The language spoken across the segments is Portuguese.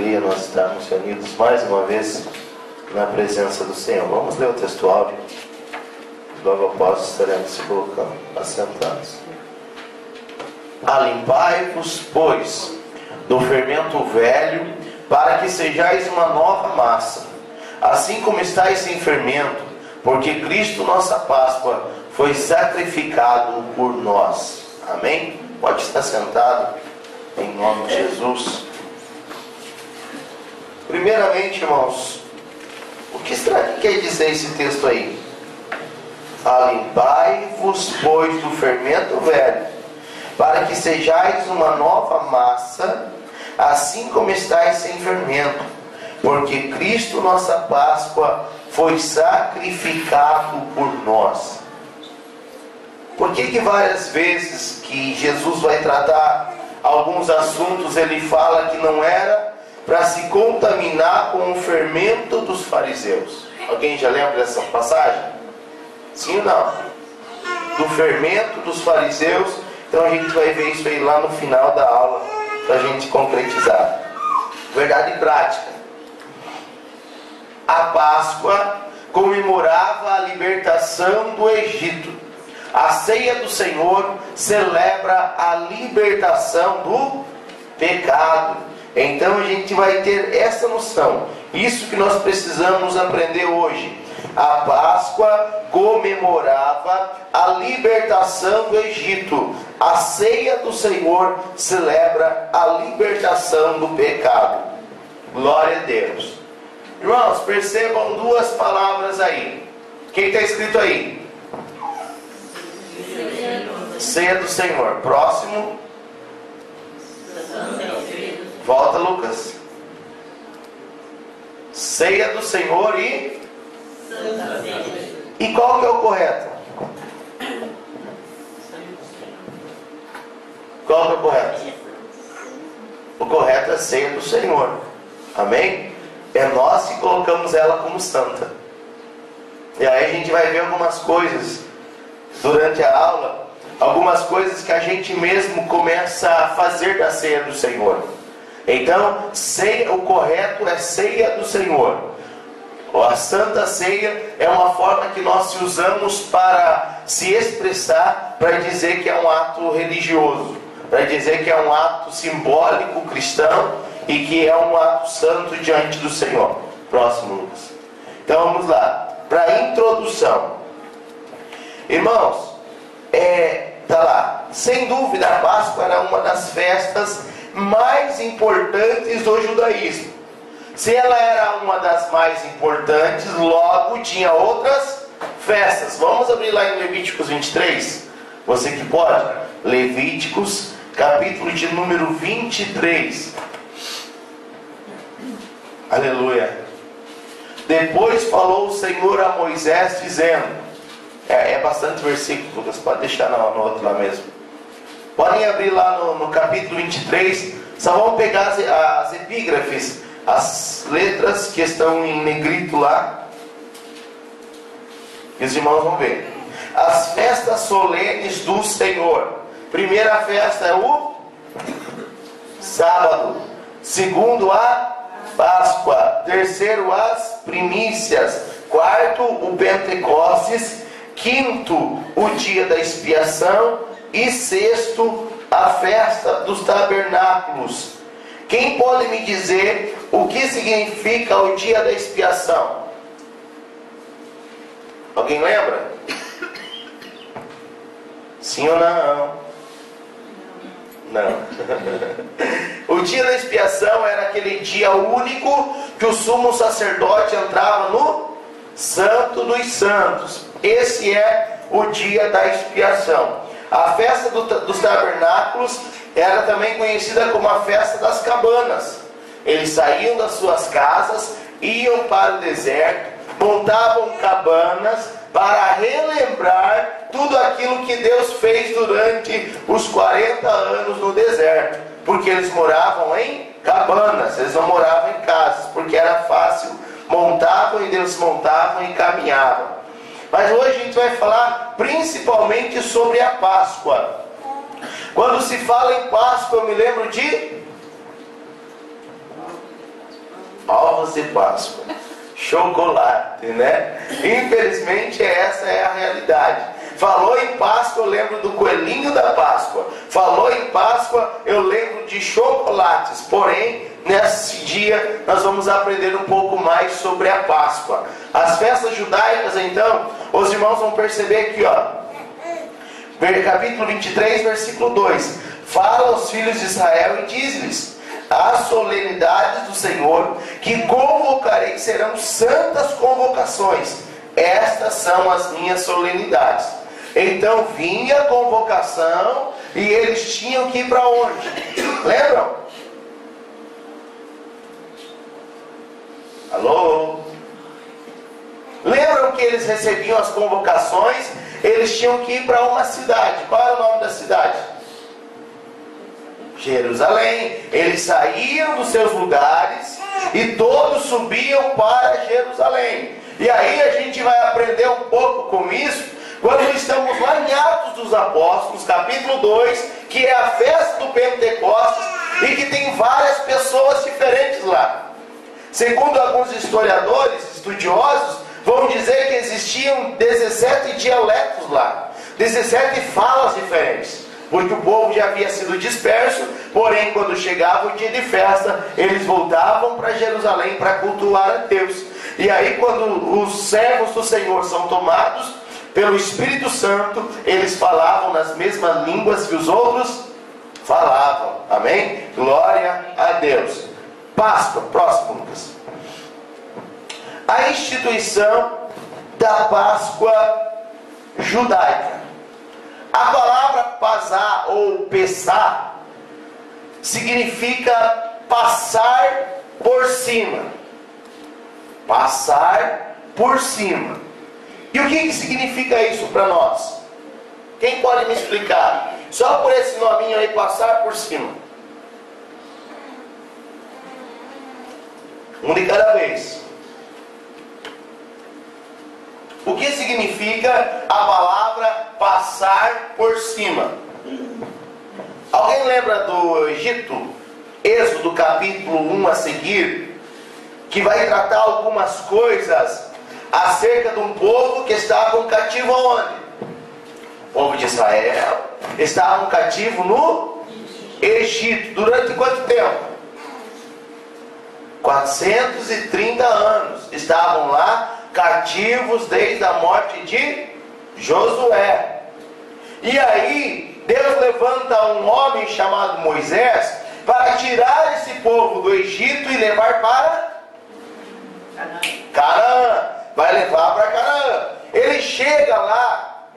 alegria nós estarmos reunidos mais uma vez na presença do Senhor. Vamos ler o texto áudio. Logo após estaremos se colocando, assentados. Alimpai-vos, pois, do fermento velho, para que sejais uma nova massa, assim como estáis sem fermento, porque Cristo, nossa Páscoa, foi sacrificado por nós. Amém? Pode estar sentado, em nome de Jesus. Primeiramente, irmãos, o que quer dizer esse texto aí? Alimpai-vos, pois, do fermento velho, para que sejais uma nova massa, assim como estáis sem fermento, porque Cristo, nossa Páscoa, foi sacrificado por nós. Por que várias vezes que Jesus vai tratar alguns assuntos, ele fala que não era para se contaminar com o fermento dos fariseus? Alguém já lembra dessa passagem? Sim ou não? Do fermento dos fariseus. Então a gente vai ver isso aí lá no final da aula, para a gente concretizar. Verdade prática. A Páscoa comemorava a libertação do Egito. A ceia do Senhor celebra a libertação do pecado. Então a gente vai ter essa noção. Isso que nós precisamos aprender hoje. A Páscoa comemorava a libertação do Egito. A ceia do Senhor celebra a libertação do pecado. Glória a Deus. Irmãos, percebam duas palavras aí. O que está escrito aí? Ceia do Senhor. Próximo. Volta, Lucas. Ceia do Senhor e qual que é o correto? Qual que é o correto? O correto é ceia do Senhor. Amém? É nós que colocamos ela como santa. E aí a gente vai ver algumas coisas durante a aula, algumas coisas que a gente mesmo começa a fazer da ceia do Senhor. Então, ceia, o correto é ceia do Senhor. A Santa Ceia é uma forma que nós usamos para se expressar, para dizer que é um ato religioso, para dizer que é um ato simbólico cristão e que é um ato santo diante do Senhor. Próximo, Lucas. Então vamos lá, para a introdução. Irmãos, tá lá. Sem dúvida, a Páscoa era uma das festas mais importantes do judaísmo. Se ela era uma das mais importantes, logo tinha outras festas. Vamos abrir lá em Levíticos 23? Você que pode? Levíticos, capítulo de número 23. Aleluia. Depois falou o Senhor a Moisés, dizendo... É bastante versículo, Lucas, pode deixar no outro lá mesmo. Podem abrir lá no capítulo 23. Só vamos pegar as epígrafes, as letras que estão em negrito lá, e os irmãos vão ver. As festas solenes do Senhor. Primeira festa é o sábado. Segundo, a Páscoa. Terceiro, as primícias. Quarto, o Pentecostes. Quinto, o dia da expiação. E sexto, a festa dos tabernáculos. Quem pode me dizer o que significa o dia da expiação? Alguém lembra? Sim ou não? Não. O dia da expiação era aquele dia único que o sumo sacerdote entrava no Santo dos Santos. Esse é o dia da expiação. A festa dos tabernáculos era também conhecida como a festa das cabanas. Eles saíam das suas casas, iam para o deserto, montavam cabanas para relembrar tudo aquilo que Deus fez durante os 40 anos no deserto. Porque eles moravam em cabanas, eles não moravam em casas, porque era fácil, montavam e desmontavam e caminhavam. Mas hoje a gente vai falar principalmente sobre a Páscoa. Quando se fala em Páscoa, eu me lembro de Ovos de Páscoa, chocolate, né? Infelizmente essa é a realidade. Falou em Páscoa, eu lembro do coelhinho da Páscoa. Falou em Páscoa, eu lembro de chocolates. Porém, nesse dia nós vamos aprender um pouco mais sobre a Páscoa. As festas judaicas, então, os irmãos vão perceber aqui, ó. Capítulo 23, versículo 2. Fala aos filhos de Israel e diz-lhes: as solenidades do Senhor que convocarei serão santas convocações. Estas são as minhas solenidades. Então vinha a convocação e eles tinham que ir para onde? Lembram? Alô? Lembram que eles recebiam as convocações? Eles tinham que ir para uma cidade. Qual era o nome da cidade? Jerusalém. Eles saíam dos seus lugares e todos subiam para Jerusalém. E aí a gente vai aprender um pouco com isso quando estamos lá em Atos dos Apóstolos, capítulo 2, que é a festa do Pentecostes e que tem várias pessoas diferentes lá. Segundo alguns historiadores, estudiosos, vão dizer que existiam 17 dialetos lá, 17 falas diferentes, porque o povo já havia sido disperso. Porém, quando chegava o dia de festa, eles voltavam para Jerusalém para cultuar a Deus. E aí, quando os servos do Senhor são tomados pelo Espírito Santo, eles falavam nas mesmas línguas que os outros falavam. Amém? Glória a Deus. Páscoa, próximo, Lucas. A instituição da Páscoa judaica. A palavra pasar ou pessar significa passar por cima. Passar por cima. E o que significa isso para nós? Quem pode me explicar? Só por esse nominho aí, passar por cima. Um de cada vez. O que significa a palavra passar por cima? Alguém lembra do Egito? Êxodo capítulo 1 a seguir, que vai tratar algumas coisas acerca de um povo que estava cativo aonde? O povo de Israel estava cativo no Egito. Durante quanto tempo? 430 anos. Estavam lá cativos desde a morte de Josué. E aí Deus levanta um homem chamado Moisés para tirar esse povo do Egito e levar para Canaã. Vai levar para Canaã. Ele chega lá.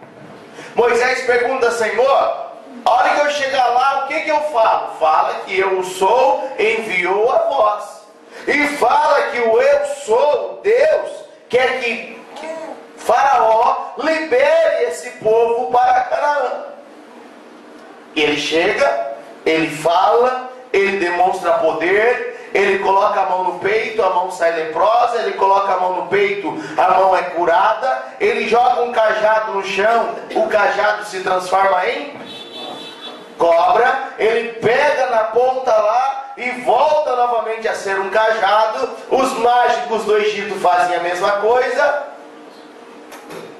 Moisés pergunta: Senhor, a hora que eu chegar lá, o que eu falo? Fala que eu sou enviou a vós. E fala que o eu sou, Deus, quer que Faraó libere esse povo para Canaã. Ele chega, ele fala, ele demonstra poder, ele coloca a mão no peito, a mão sai leprosa, ele coloca a mão no peito, a mão é curada, ele joga um cajado no chão, o cajado se transforma em cobra, ele pega na ponta lá e volta novamente a ser um cajado. Os mágicos do Egito fazem a mesma coisa.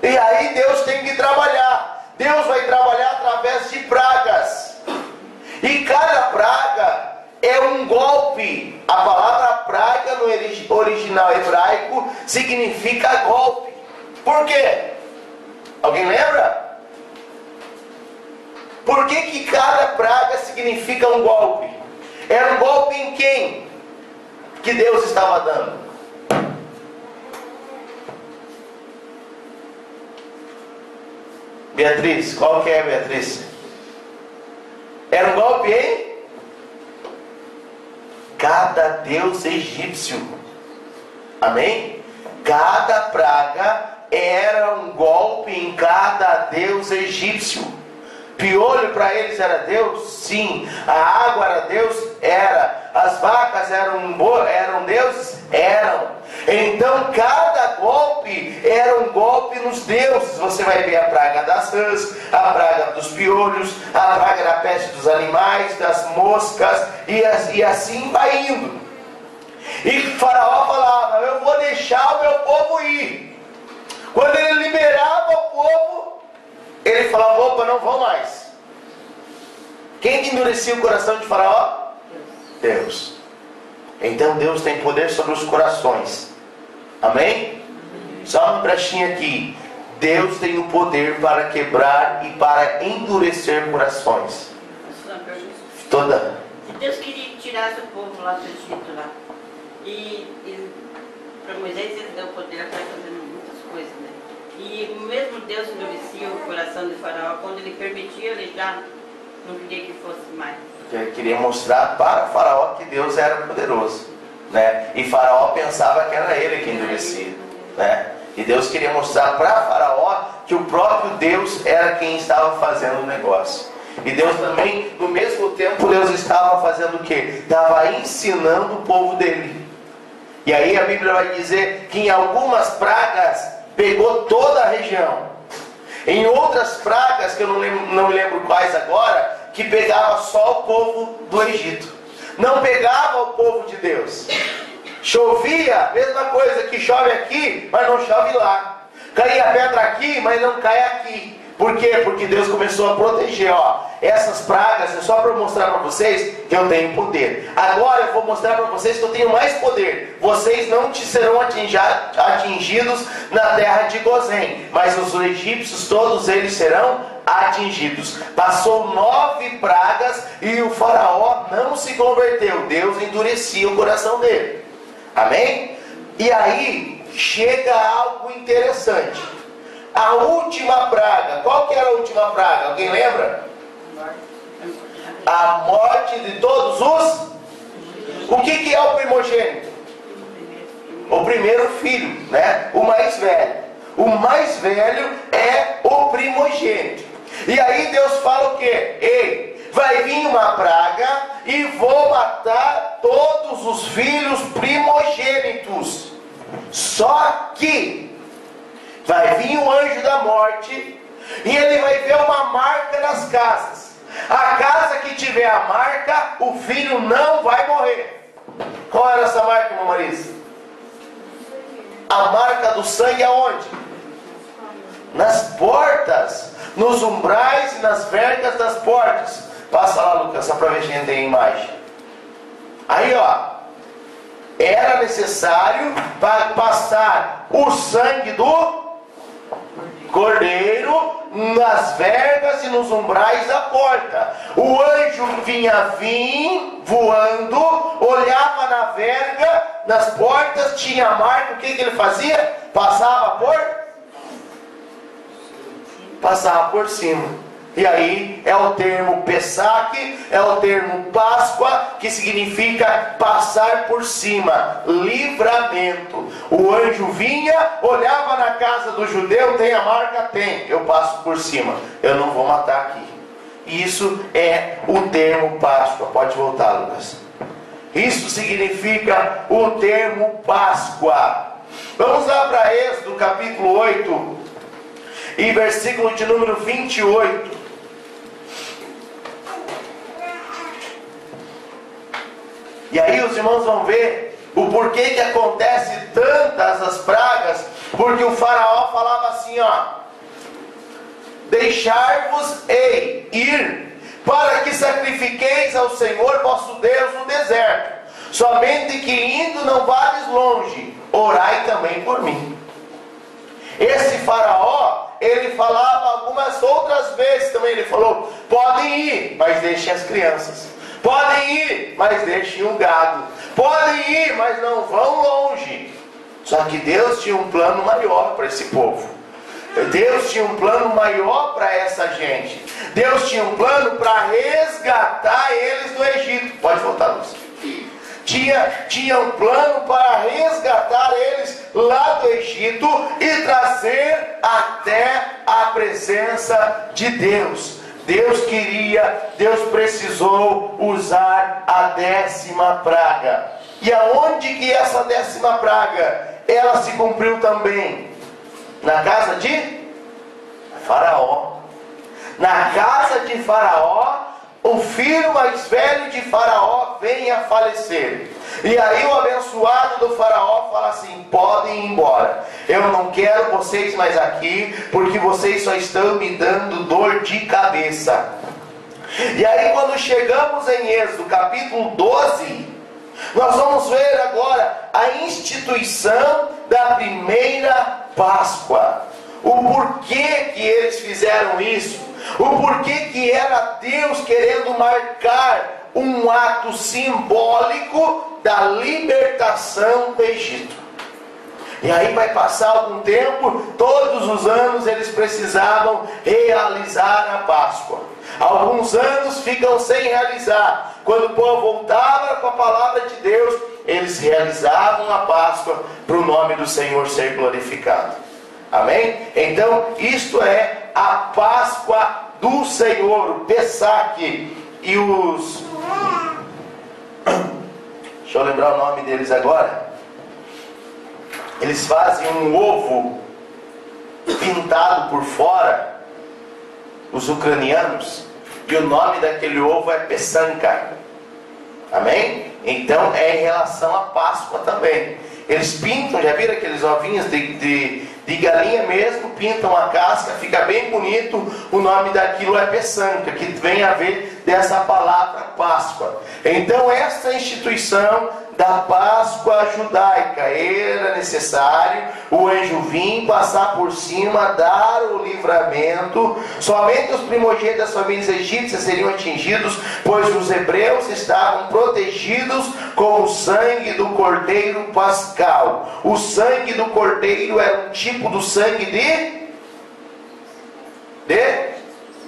E aí Deus tem que trabalhar. Deus vai trabalhar através de pragas. E cada praga é um golpe. A palavra praga no original hebraico significa golpe. Por quê? Alguém lembra? Por que cada praga significa um golpe? Era um golpe em quem? Que Deus estava dando? Beatriz, qual que é, Beatriz? Era um golpe em cada deus egípcio. Amém? Cada praga era um golpe em cada deus egípcio. Piolho para eles era Deus? Sim. A água era Deus? Era. As vacas eram deuses? Eram. Então cada golpe era um golpe nos deuses. Você vai ver a praga das rãs, a praga dos piolhos, a praga da peste dos animais, das moscas, e assim vai indo. E Faraó falava: eu vou deixar o meu povo ir. Quando ele liberava o povo, ele falava: opa, não vão mais. Quem que endurecia o coração de Faraó? Deus. Então Deus tem poder sobre os corações. Amém? Só uma brechinha aqui. Deus tem o poder para quebrar e para endurecer corações. Toda. Se Deus queria tirar o povo lá do Egito lá, e para Moisés ele deu o poder para fazer muitas coisas, né? E o mesmo Deus endurecia o coração de Faraó, quando ele permitia, ele já não queria que fosse mais. Ele queria mostrar para Faraó que Deus era poderoso, né? E Faraó pensava que era ele que endurecia, né? E Deus queria mostrar para Faraó que o próprio Deus era quem estava fazendo o negócio. E Deus também, no mesmo tempo, Deus estava fazendo o quê? Estava ensinando o povo dele. E aí a Bíblia vai dizer que em algumas pragas pegou toda a região. Em outras pragas, que eu não me lembro quais agora, que pegava só o povo do Egito. Não pegava o povo de Deus. Chovia, mesma coisa que chove aqui, mas não chove lá. Caía pedra aqui, mas não cai aqui. Por quê? Porque Deus começou a proteger, essas pragas. É só para mostrar para vocês que eu tenho poder. Agora eu vou mostrar para vocês que eu tenho mais poder. Vocês não serão atingidos na terra de Gozém, mas os egípcios, todos eles serão atingidos. Passou 9 pragas e o Faraó não se converteu. Deus endurecia o coração dele. Amém? E aí chega algo interessante. A última praga. Qual que era a última praga? Alguém lembra? A morte de todos os... O que é o primogênito? O primeiro filho, né? O mais velho. O mais velho é o primogênito. E aí Deus fala o quê? Ei, vai vir uma praga e vou matar todos os filhos primogênitos. Só que vai vir o anjo da morte e ele vai ver uma marca nas casas. A casa que tiver a marca, o filho não vai morrer. Qual era essa marca, irmã Marisa? A marca do sangue aonde? Nas portas, nos umbrais e nas vergas das portas. Passa lá, Lucas, só para ver se a gente tem a imagem. Aí, era necessário passar o sangue do cordeiro nas vergas e nos umbrais da porta. O anjo vinha voando, olhava na verga, nas portas, tinha a marca. O que ele fazia? Passava por cima. E aí é o termo Pessaque, é o termo Páscoa, que significa passar por cima, livramento. O anjo vinha, olhava na casa do judeu, tem a marca? Tem, eu passo por cima, eu não vou matar aqui. Isso é o termo Páscoa. Pode voltar, Lucas. Isso significa o termo Páscoa. Vamos lá para Êxodo capítulo 8 e versículo de número 28. E aí os irmãos vão ver o porquê que acontece tantas as pragas. Porque o faraó falava assim, deixar-vos-ei ir, para que sacrifiqueis ao Senhor vosso Deus no deserto. Somente que indo não vades longe, orai também por mim. Esse faraó, ele falava algumas outras vezes também, ele falou: podem ir, mas deixem as crianças. Podem ir, mas deixem o gado. Podem ir, mas não vão longe. Só que Deus tinha um plano maior para esse povo. Deus tinha um plano maior para essa gente. Deus tinha um plano para resgatar eles do Egito. Pode voltar, Lúcia. Tinha um plano para resgatar eles lá do Egito e trazer até a presença de Deus. Deus precisou usar a 10ª praga. E aonde que essa 10ª praga, ela se cumpriu também? Na casa de Faraó. Na casa de Faraó, o filho mais velho de Faraó vem a falecer. E aí o abençoado do faraó fala assim: podem ir embora, eu não quero vocês mais aqui, porque vocês só estão me dando dor de cabeça. E aí quando chegamos em Êxodo capítulo 12, nós vamos ver agora a instituição da primeira Páscoa. O porquê que eles fizeram isso, o porquê que era Deus querendo marcar um ato simbólico da libertação do Egito. E aí vai passar algum tempo, todos os anos eles precisavam realizar a Páscoa. Alguns anos ficam sem realizar. Quando o povo voltava com a palavra de Deus, eles realizavam a Páscoa para o nome do Senhor ser glorificado. Amém? Então, isto é a Páscoa do Senhor, o Pessaque. E os... Deixa eu lembrar o nome deles agora. Eles fazem um ovo pintado por fora, os ucranianos, e o nome daquele ovo é Pessanka. Amém? Então é em relação à Páscoa também. Eles pintam, já viram aqueles ovinhos de galinha mesmo, pintam a casca, fica bem bonito. O nome daquilo é Pessanka, que vem a ver dessa palavra Páscoa. Então essa instituição da Páscoa judaica, era necessário o anjo vir, passar por cima, dar o livramento. Somente os primogênitos das famílias egípcias seriam atingidos, pois os hebreus estavam protegidos com o sangue do cordeiro pascal. O sangue do cordeiro era um tipo do sangue de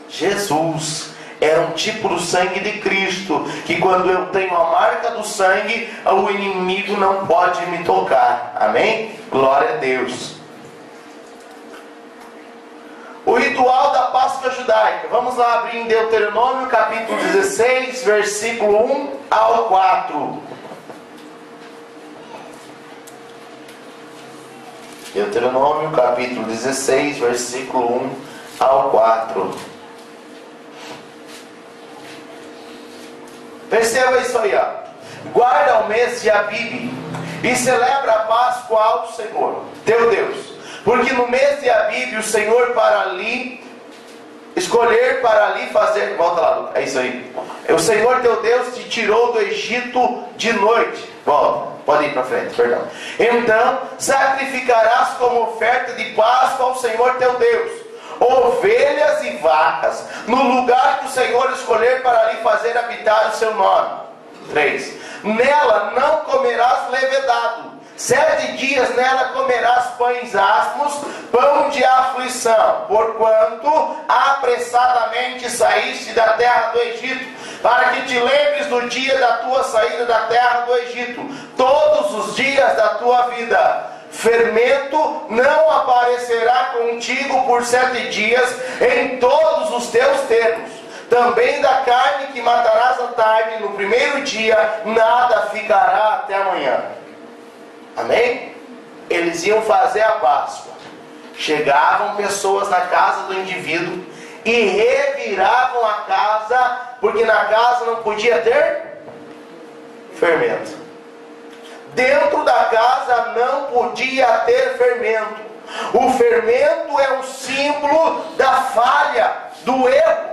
Jesus. Era um tipo do sangue de Cristo, que quando eu tenho a marca do sangue, o inimigo não pode me tocar. Amém? Glória a Deus. O ritual da Páscoa judaica. Vamos lá abrir em Deuteronômio capítulo 16, versículo 1 ao 4. Deuteronômio capítulo 16, versículo 1 ao 4. Perceba isso aí, ó. Guarda o mês de Abib e celebra a Páscoa ao Senhor, teu Deus. Porque no mês de Abib o Senhor escolher para ali fazer... Volta lá, Lucas. É isso aí. O Senhor teu Deus te tirou do Egito de noite. Volta. Pode ir para frente, perdão. Então sacrificarás como oferta de Páscoa ao Senhor teu Deus ovelhas e vacas, no lugar que o Senhor escolher para ali fazer habitar o seu nome. 3. Nela não comerás levedado. 7 dias nela comerás pães asmos, pão de aflição, porquanto apressadamente saíste da terra do Egito, para que te lembres do dia da tua saída da terra do Egito, todos os dias da tua vida. Fermento não aparecerá contigo por 7 dias em todos os teus termos. Também da carne que matarás à tarde, no primeiro dia, nada ficará até amanhã. Amém? Eles iam fazer a Páscoa. Chegavam pessoas na casa do indivíduo e reviravam a casa, porque na casa não podia ter fermento. Dentro da casa não podia ter fermento. O fermento é um símbolo da falha, do erro.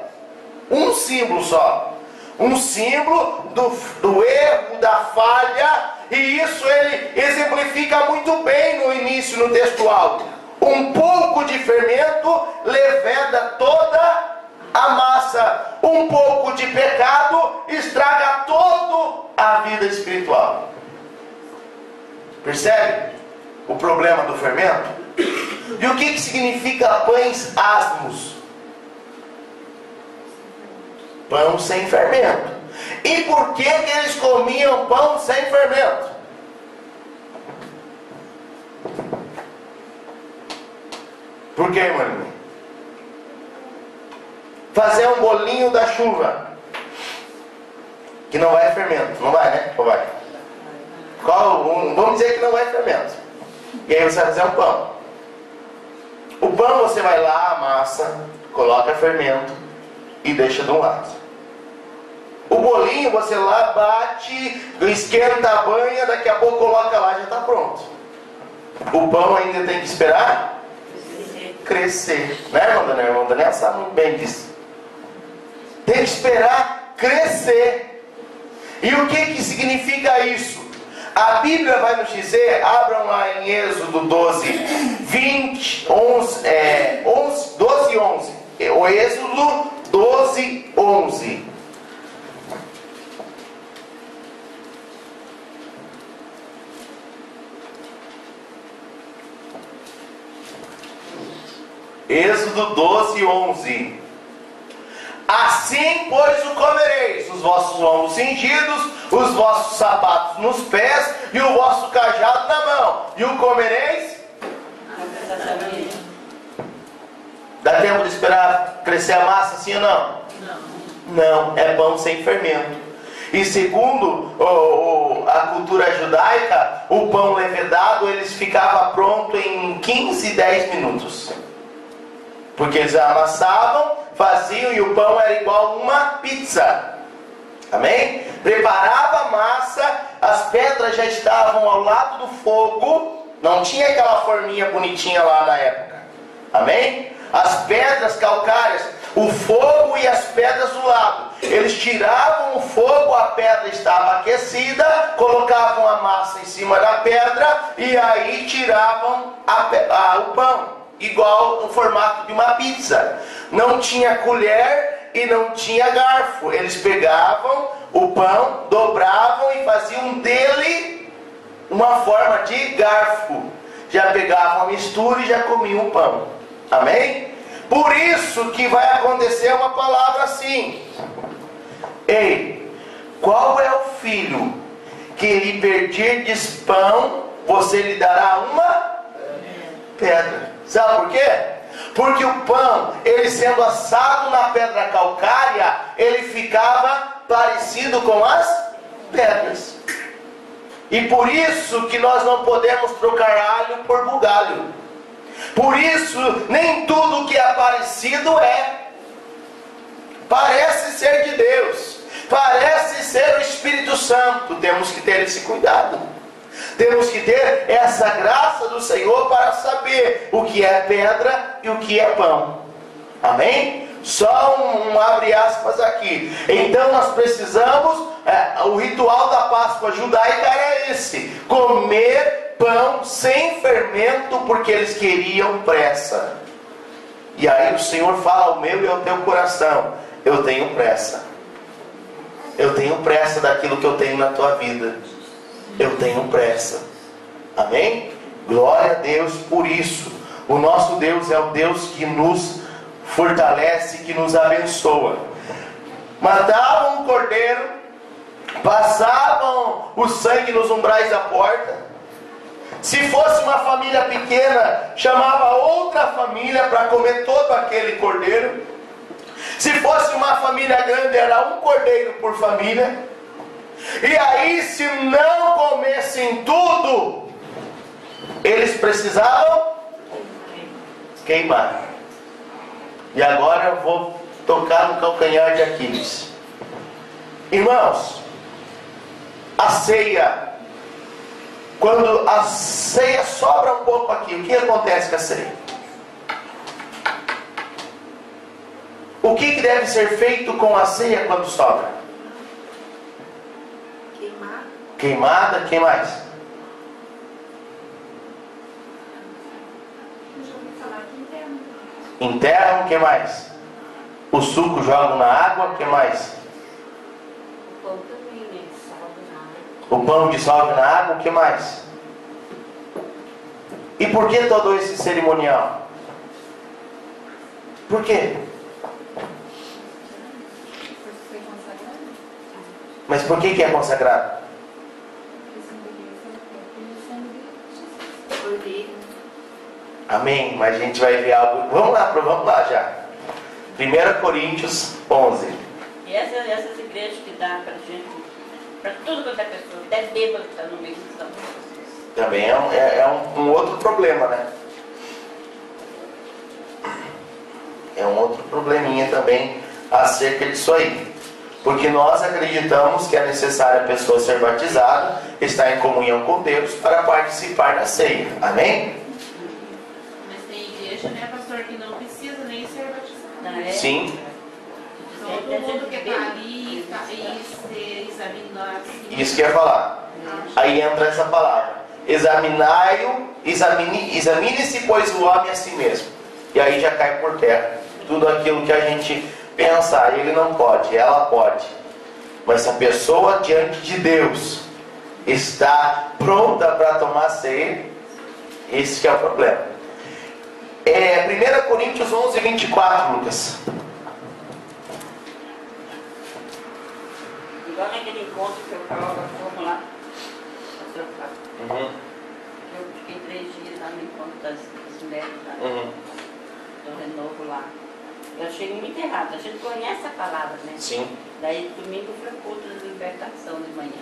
Um símbolo só. Um símbolo do erro, da falha. E isso ele exemplifica muito bem no início, no textual. Um pouco de fermento leveda toda a massa. Um pouco de pecado estraga toda a vida espiritual. Percebe o problema do fermento? E o que significa pães asmos? Pão sem fermento. E por que eles comiam pão sem fermento? Por que, mano? Fazer um bolinho da chuva, que não vai fermento, não vai, né? Ou vai? Vamos dizer que não vai fermento. E aí você vai fazer um pão. O pão você vai lá, amassa, coloca fermento e deixa de um lado. O bolinho você lá bate, esquenta a banha, daqui a pouco coloca lá, já está pronto. O pão ainda tem que esperar crescer. Né, irmã Daniela? A irmã Daniela sabe muito bem disso. Tem que esperar crescer. E o que significa isso? A Bíblia vai nos dizer, abram lá em Êxodo 12, 12 e 11. O Êxodo 12, 11. Êxodo 12, 11. Assim, pois, o comereis, os vossos lombos cingidos, os vossos sapatos nos pés, e o vosso cajado na mão. E o comereis? Dá tempo de esperar crescer a massa, sim ou não? Não, é pão sem fermento. E segundo a cultura judaica, o pão levedado, eles ficava pronto em 15, 10 minutos. Porque eles amassavam, faziam, e o pão era igual uma pizza. Amém? Preparava a massa, as pedras já estavam ao lado do fogo. Não tinha aquela forminha bonitinha lá na época. Amém? As pedras calcárias, o fogo e as pedras do lado. Eles tiravam o fogo, a pedra estava aquecida, colocavam a massa em cima da pedra e aí tiravam o pão. Igual no formato de uma pizza. Não tinha colher e não tinha garfo. Eles pegavam o pão, dobravam e faziam dele uma forma de garfo. Já pegavam a mistura e já comiam o pão. Amém? Por isso que vai acontecer uma palavra assim: ei, qual é o filho que lhe pedirdes pão, você lhe dará uma pedra? Sabe por quê? Porque o pão, ele sendo assado na pedra calcária, ele ficava parecido com as pedras. E por isso que nós não podemos trocar alho por bugalho. Por isso, nem tudo que é parecido é. Parece ser de Deus, parece ser o Espírito Santo. Temos que ter esse cuidado. Temos que ter essa graça do Senhor para saber o que é pedra e o que é pão. Amém? Só um abre aspas aqui. Então nós precisamos, o ritual da Páscoa judaica era esse: comer pão sem fermento, porque eles queriam pressa. E aí o Senhor fala ao meu e ao teu coração: eu tenho pressa. Eu tenho pressa daquilo que eu tenho na tua vida. Eu tenho pressa. Amém? Glória a Deus por isso. O nosso Deus é o Deus que nos fortalece, que nos abençoa. Matavam um cordeiro, passavam o sangue nos umbrais da porta. Se fosse uma família pequena, chamava outra família para comer todo aquele cordeiro. Se fosse uma família grande, era um cordeiro por família. E aí, se não comessem tudo, eles precisavam queimar. E agora eu vou tocar no calcanhar de Aquiles. Irmãos, a ceia, quando a ceia sobra um pouco aqui, o que acontece com a ceia? O que deve ser feito com a ceia quando sobra? Queimada, quem mais? Enterram, quem mais? O suco jogam na água, quem mais? O pão também, né? Dissolve na água. O pão dissolve na água, o que mais? E por que todo esse cerimonial? Por quê? Mas por que é consagrado? Amém? Mas a gente vai ver algo. Vamos lá já. 1 Coríntios 11. E essas igrejas que dá para gente, para tudo quanto é pessoa, até bêbado que está no meio dos campos. Também é um outro problema, né? É um outro probleminha também acerca disso aí. Porque nós acreditamos que é necessário a pessoa ser batizada, estar em comunhão com Deus para participar da ceia. Amém? Mas tem igreja, né, pastor, que não precisa nem ser batizado. Sim. Todo mundo que está ali e se examinar assim. Isso que eu ia falar. Aí entra essa palavra. Examine-se, pois, o homem a si mesmo. E aí já cai por terra. Tudo aquilo que a gente pensar, ele não pode, ela pode. Mas se a pessoa diante de Deus está pronta para tomar ceia, esse que é o problema. 1 Coríntios 11, 24, Lucas. Igual naquele encontro que eu falava, vamos lá. Eu fiquei 3 dias lá no encontro das mulheres lá, do renovo lá. Eu achei muito errado. A gente conhece a palavra, né? Sim. Daí domingo foi culto de libertação de manhã.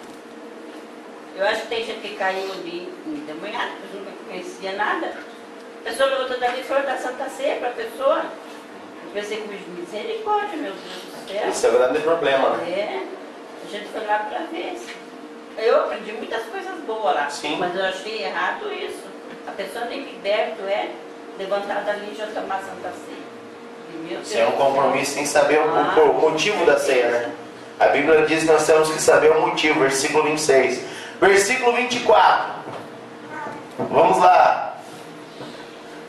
Eu acho que tem gente que caiu ali de manhã, a pessoa não conhecia nada. A pessoa levantou dali e foi da Santa Ceia para a pessoa. Eu pensei com misericórdia, meu Deus do céu. Esse é o grande problema, né? É. A gente foi lá para ver. Eu aprendi muitas coisas boas lá. Sim. Mas eu achei errado isso. A pessoa nem liberto levantar dali e já tomar Santa Ceia. Isso é um compromisso sem saber o motivo da ceia, né? A Bíblia diz que nós temos que saber o motivo, versículo 26. Versículo 24. Vamos lá.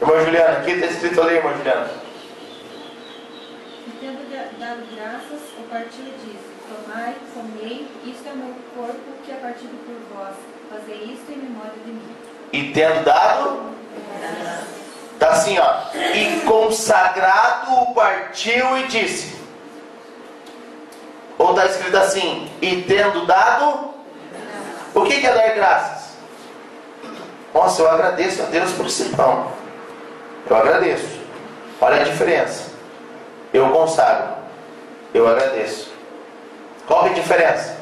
Irmã Juliana, aqui está escrito ali, irmã Juliana. E tendo dado graças, o partiu e disse: Tomai, comei, isto é o meu corpo que é partido por vós. Fazei isto em memória de mim. E tendo dado, está assim, ó. E consagrado o partiu e disse. Ou está escrito assim: e tendo dado. O que é dar graças? Nossa, eu agradeço a Deus por esse pão. Eu agradeço. Olha a diferença. Eu consagro. Eu agradeço. Qual é a diferença?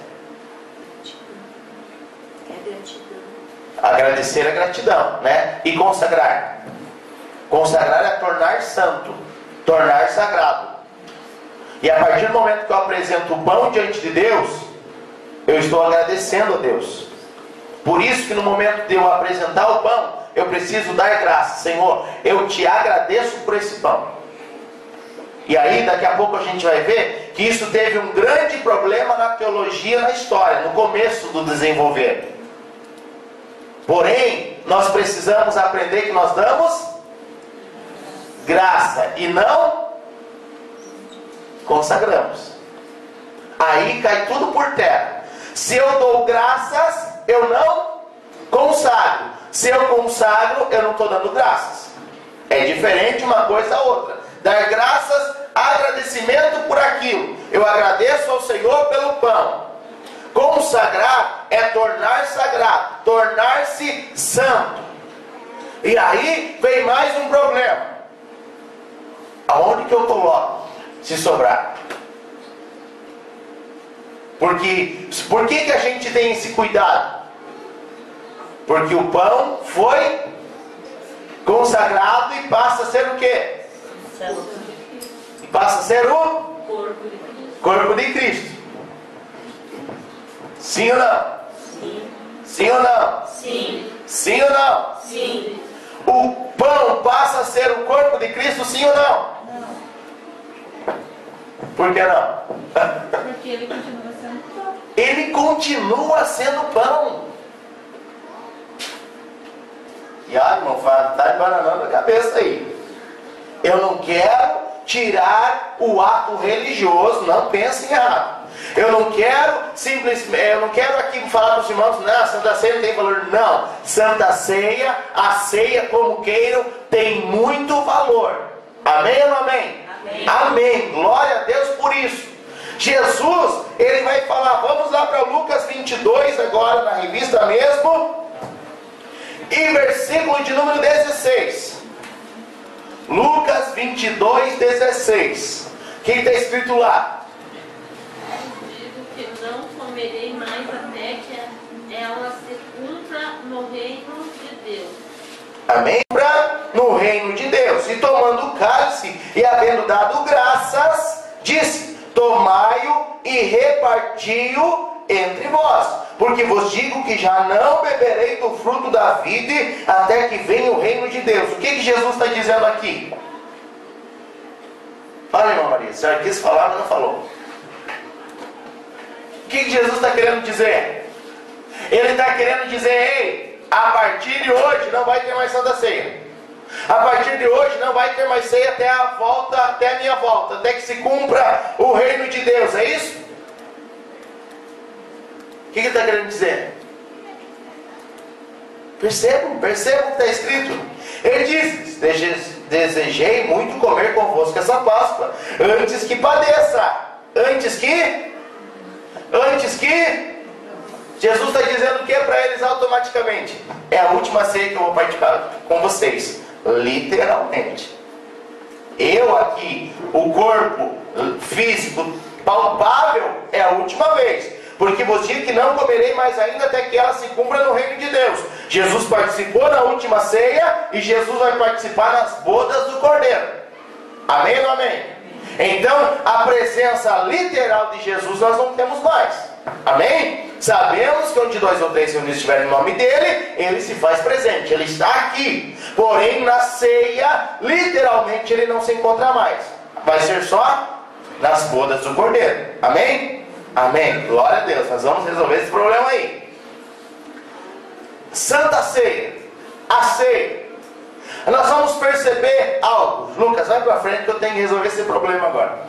É gratidão. Agradecer é gratidão, né? E consagrar. Consagrar é tornar santo, tornar sagrado. E a partir do momento que eu apresento o pão diante de Deus, eu estou agradecendo a Deus. Por isso que no momento de eu apresentar o pão, eu preciso dar graça. Senhor, eu te agradeço por esse pão. E aí daqui a pouco a gente vai ver que isso teve um grande problema na teologia, na história, no começo do desenvolver. Porém, nós precisamos aprender que nós damos graça e não consagramos. Aí cai tudo por terra. Se eu dou graças, eu não consagro. Se eu consagro, eu não estou dando graças. É diferente uma coisa da outra. Dar graças, agradecimento por aquilo. Eu agradeço ao Senhor pelo pão. Consagrar é tornar sagrado, tornar-se santo. E aí vem mais um problema. Aonde que eu coloco, se sobrar? Porque, por que a gente tem esse cuidado? Porque o pão foi consagrado e passa a ser o quê? E passa a ser o corpo de Cristo. Sim ou não? Sim. Sim ou não? Sim. Sim ou não? Sim. O pão passa a ser o corpo de Cristo, sim ou não? Não. Por que não? Porque ele continua sendo pão. Ele continua sendo pão. E ai, irmão, está embananando a cabeça aí. Eu não quero tirar o ato religioso, não pensem errado. Eu não quero aqui falar para os irmãos, não, a Santa Ceia não tem valor. Não, Santa Ceia, a ceia como queiram, tem muito valor. Amém ou não amém? Amém. Amém. Glória a Deus por isso. Jesus, ele vai falar, vamos lá para Lucas 22 agora, na revista mesmo. E versículo de número 16. Lucas 22, 16. O que está escrito lá? Digo que não comerei mais até que ela se cumpra no reino de Deus. Amém? No reino de Deus. E tomando o cálice e havendo dado graças, disse: tomai-o e reparti-o entre vós, porque vos digo que já não beberei do fruto da vide até que venha o reino de Deus. O que Jesus está dizendo aqui? Fala, irmã Maria, a senhora quis falar, mas não falou. O que Jesus está querendo dizer? Ele está querendo dizer: ei, a partir de hoje não vai ter mais Santa Ceia. A partir de hoje não vai ter mais ceia até a minha volta, até que se cumpra o reino de Deus. É isso? O que ele está querendo dizer? Percebam o que está escrito. Ele diz: desejei muito comer convosco essa Páscoa, antes que padeça. Antes que Jesus está dizendo o que para eles automaticamente? É a última ceia que eu vou participar com vocês. Literalmente. Eu aqui, o corpo físico palpável, é a última vez. Porque vos digo que não comerei mais ainda até que ela se cumpra no reino de Deus. Jesus participou na última ceia e Jesus vai participar nas bodas do Cordeiro. Amém ou não amém? Então, a presença literal de Jesus nós não temos mais. Amém? Sabemos que onde 2 ou 3 reunidos estiverem em nome dele, ele se faz presente, ele está aqui. Porém, na ceia, literalmente ele não se encontra mais. Vai ser só nas bodas do Cordeiro. Amém? Amém. Glória a Deus. Nós vamos resolver esse problema aí. Santa Ceia. A ceia. Nós vamos perceber algo. Lucas, vai para frente que eu tenho que resolver esse problema agora.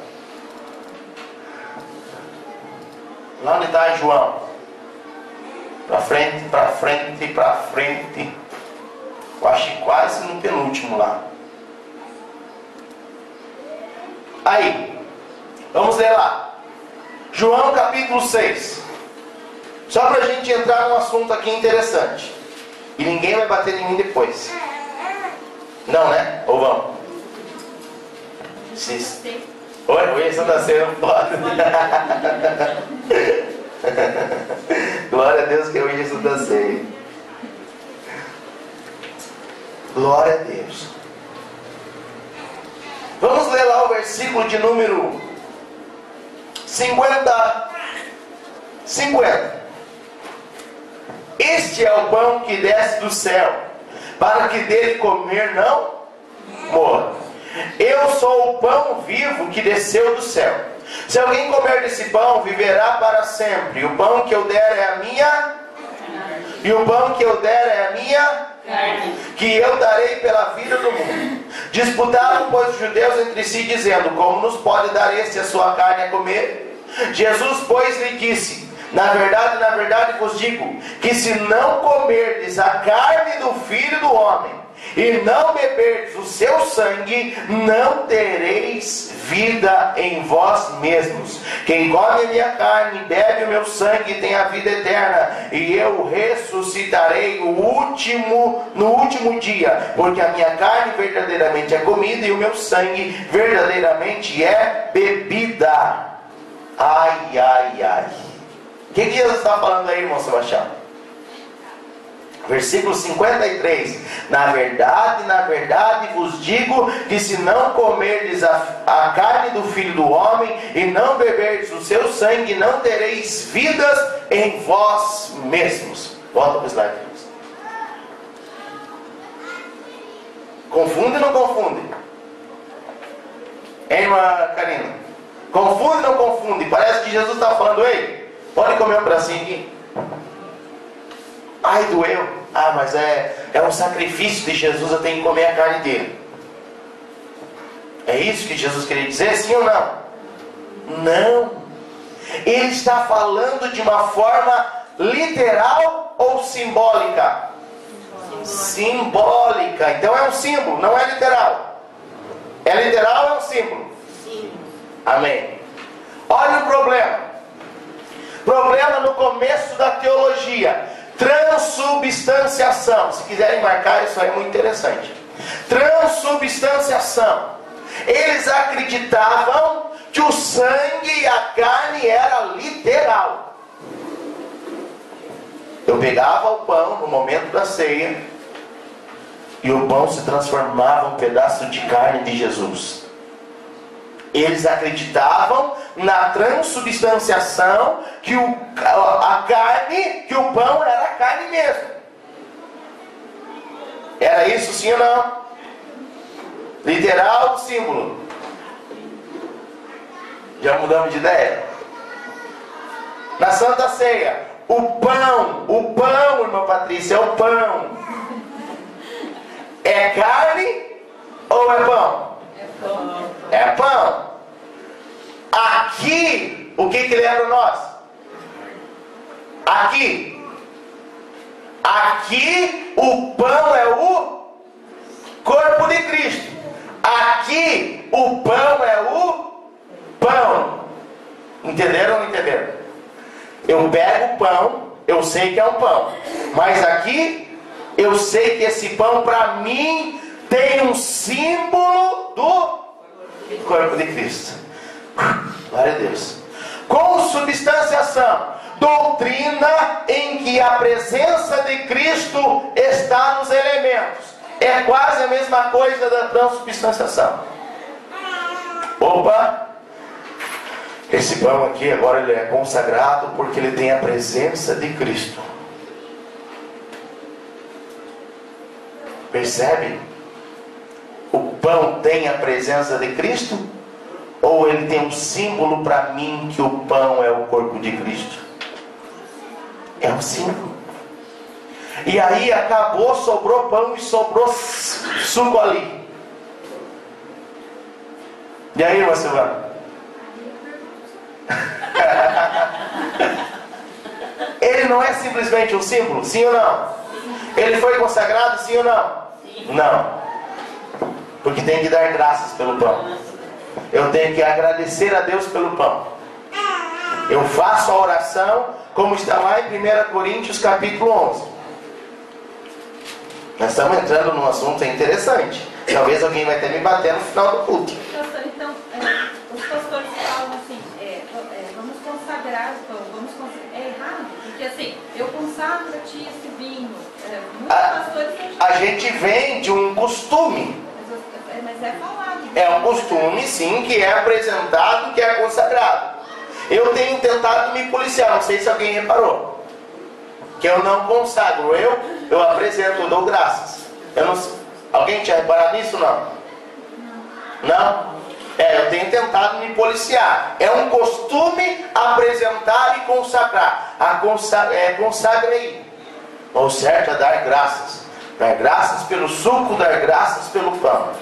Lá onde está João? Para frente, para frente, para frente. Eu acho que quase no penúltimo lá. Aí, vamos ler lá. João capítulo 6. Só para a gente entrar num assunto aqui interessante. E ninguém vai bater em mim depois. Não, né? Ou vão? Oi, Santa Ceia não pode. Glória a Deus que hoje é Santa Ceia. Glória a Deus. Vamos ler lá o versículo de número 50. Este é o pão que desce do céu, para que dele comer não morra. Eu sou o pão vivo que desceu do céu. Se alguém comer desse pão, viverá para sempre. O pão que eu der é a minha, e o pão que eu der é a minha carne, que eu darei pela vida do mundo. Disputaram, pois, os judeus entre si, dizendo: como nos pode dar este a sua carne a comer? Jesus, pois, lhe disse: na verdade vos digo, que se não comerdes a carne do Filho do Homem, e não beberdes o seu sangue, não tereis vida em vós mesmos. Quem come a minha carne e bebe o meu sangue tem a vida eterna, e eu ressuscitarei no último dia, porque a minha carne verdadeiramente é comida e o meu sangue verdadeiramente é bebida. Ai, ai, ai. O que Jesus está falando aí, irmão Sebastião? Versículo 53. Na verdade vos digo, que se não comerdes a carne do Filho do Homem, e não beberdes o seu sangue, não tereis vidas em vós mesmos. Volta para o slide. Confunde ou não confunde? Hein, irmã Karina? Confunde ou não confunde? Parece que Jesus está falando: ei, pode comer um bracinho aqui. Ai, doeu. Ah, mas é um sacrifício de Jesus, eu tenho que comer a carne dele. É isso que Jesus queria dizer, sim ou não? Não. Ele está falando de uma forma literal ou simbólica? Simbólica. Então é um símbolo, não é literal. É literal ou é um símbolo? Sim. Amém. Olha o problema. Problema no começo da teologia. Transubstanciação. Se quiserem marcar, isso aí é muito interessante. Transubstanciação. Eles acreditavam que o sangue e a carne era literal. Eu pegava o pão no momento da ceia, e o pão se transformava em um pedaço de carne de Jesus. Eles acreditavam na transubstanciação que a carne, que o pão era a carne mesmo. Era isso sim ou não? Literal ou símbolo? Já mudamos de ideia. Na Santa Ceia, o pão, irmã Patrícia, é o pão. É carne ou é pão? É pão. É pão. Aqui, o que lembra nós? Aqui, o pão é o corpo de Cristo. Aqui, o pão é o pão. Entenderam ou não entenderam? Eu pego o pão, eu sei que é um pão. Mas aqui, eu sei que esse pão para mim tem um símbolo do corpo de Cristo. Glória a Deus. Consubstanciação, doutrina em que a presença de Cristo está nos elementos. É quase a mesma coisa da transubstanciação. Opa! Esse pão aqui agora ele é consagrado porque ele tem a presença de Cristo. Percebe? O pão tem a presença de Cristo? Ou ele tem um símbolo para mim que o pão é o corpo de Cristo? É um símbolo. E aí acabou, sobrou pão e sobrou suco ali. E aí, irmã Silvana? Ele não é simplesmente um símbolo, sim ou não? Ele foi consagrado, sim ou não? Não. Porque tem que dar graças pelo pão. Eu tenho que agradecer a Deus pelo pão. Eu faço a oração como está lá em 1 Coríntios capítulo 11. Nós estamos entrando num assunto interessante. Talvez alguém vai até me bater no final do culto. Então, os pastores falam assim, vamos consagrar o pão, é errado, porque assim, eu consagro a ti esse vinho. Muitos pastores a gente vem de um costume. Mas é falado. É um costume, sim, que é apresentado, que é consagrado. Eu tenho tentado me policiar, não sei se alguém reparou, que eu não consagro, eu apresento, eu dou graças. Alguém tinha reparado nisso? Não? Eu tenho tentado me policiar. É um costume apresentar e consagrar. Consagra aí. O certo é dar graças. Dar graças pelo suco, dar graças pelo pão.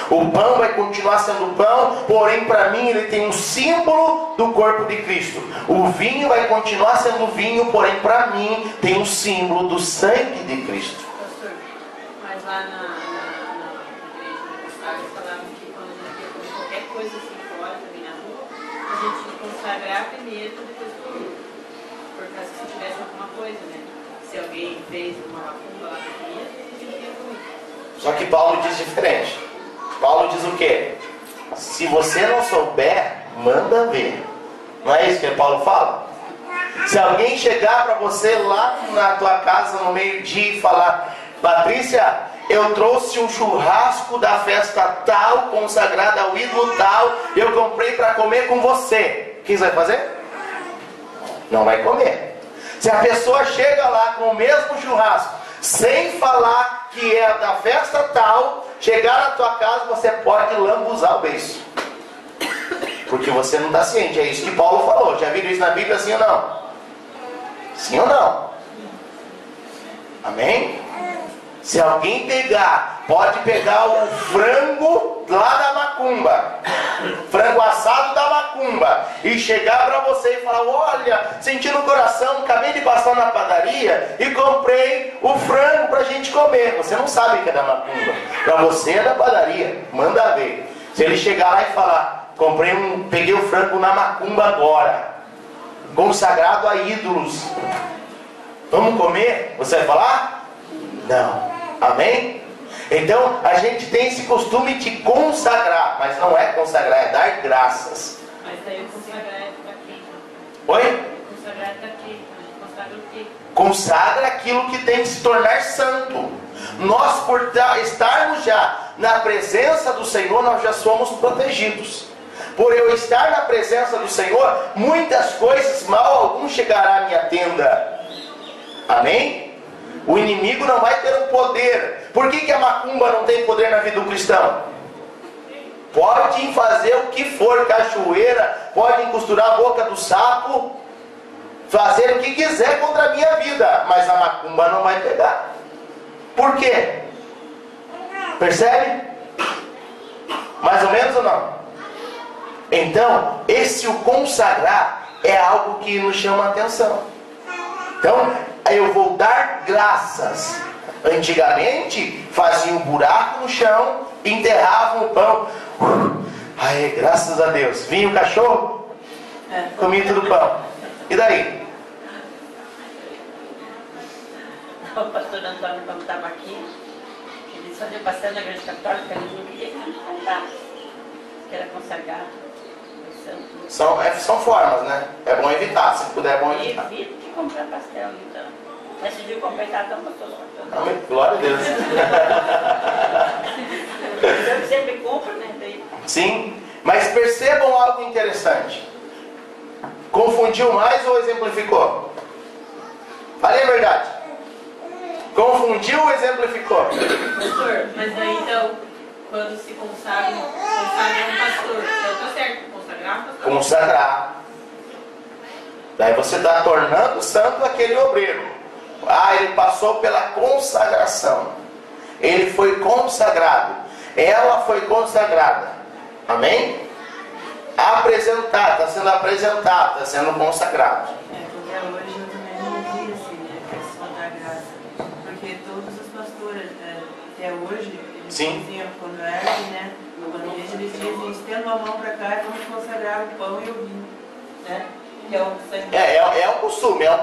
O pão vai continuar sendo pão, porém para mim ele tem um símbolo do corpo de Cristo. O vinho vai continuar sendo vinho, porém para mim tem um símbolo do sangue de Cristo. Pastor, mas lá na igreja eles falavam que quando a gente ia comer qualquer coisa assim fora, também na rua, a gente ia consagrar primeiro e depois comer. Por causa que se tivesse alguma coisa, né? Se alguém fez uma macumba lá na comida, a gente ia comer. Só que Paulo diz diferente. Paulo diz o quê? Se você não souber, manda ver. Não é isso que Paulo fala? Se alguém chegar para você lá na tua casa no meio-dia e falar: Patrícia, eu trouxe um churrasco da festa tal, consagrada ao ídolo tal, eu comprei para comer com você. O que você vai fazer? Não vai comer. Se a pessoa chega lá com o mesmo churrasco, sem falar que é da festa tal, chegar na tua casa, você pode lambuzar o beiço. Porque você não está ciente. É isso que Paulo falou. Já viram isso na Bíblia, sim ou não? Sim ou não? Amém? Se alguém pegar, pode pegar o frango lá da macumba, frango assado da macumba, e chegar para você e falar: olha, senti no coração, acabei de passar na padaria e comprei o frango para a gente comer. Você não sabe que é da macumba, para você é da padaria, manda ver. Se ele chegar lá e falar: peguei o frango na macumba agora, consagrado a ídolos, vamos comer? Você vai falar? Não. Amém? Então a gente tem esse costume de consagrar, mas não é consagrar, é dar graças. Mas daí o consagrar é para quem? Oi? Consagrar é para quem? Consagra o quê? Consagra aquilo que tem que se tornar santo. Nós, por estarmos já na presença do Senhor, nós já somos protegidos. por eu estar na presença do Senhor, muitas coisas, mal algum chegará à minha tenda. Amém? O inimigo não vai ter um poder. Por que a macumba não tem poder na vida do cristão? Podem fazer o que for, cachoeira, podem costurar a boca do sapo, fazer o que quiser contra a minha vida, mas a macumba não vai pegar. Por quê? Percebe? Mais ou menos ou não? Então, esse o consagrar é algo que nos chama a atenção. Então, eu vou dar graças. Antigamente, faziam um buraco no chão, enterravam o pão. Ai, graças a Deus. Vinha o cachorro, comia tudo o pão. E daí? O pastor Antônio, quando estava aqui, ele fazia bastante na igreja católica, ele não queria comprar, que era consagrado. São formas, né? É bom evitar, se puder é bom evitar. Evito de comprar pastel, então. Mas se de comprar tão gostoso. Amém. Glória a Deus. Eu sempre compro, né? Daí... Sim, mas percebam algo interessante. Confundiu mais ou exemplificou? Falei a verdade. Confundiu ou exemplificou? Pastor, mas daí então, quando se consagra um pastor, eu tô certo, consagrar um pastor? Consagrar. Daí você está tornando santo aquele obreiro. Ah, ele passou pela consagração. Ele foi consagrado. Ela foi consagrada. Amém? Apresentado, está sendo apresentado, está sendo consagrado. Porque hoje eu também não vi assim, né? A questão da graça. Porque todos os pastores, até hoje, eles diziam, quando ergue, né? Quando eles dizem, estenda a mão para cá e vamos consagrar o pão e o vinho, né? Que é um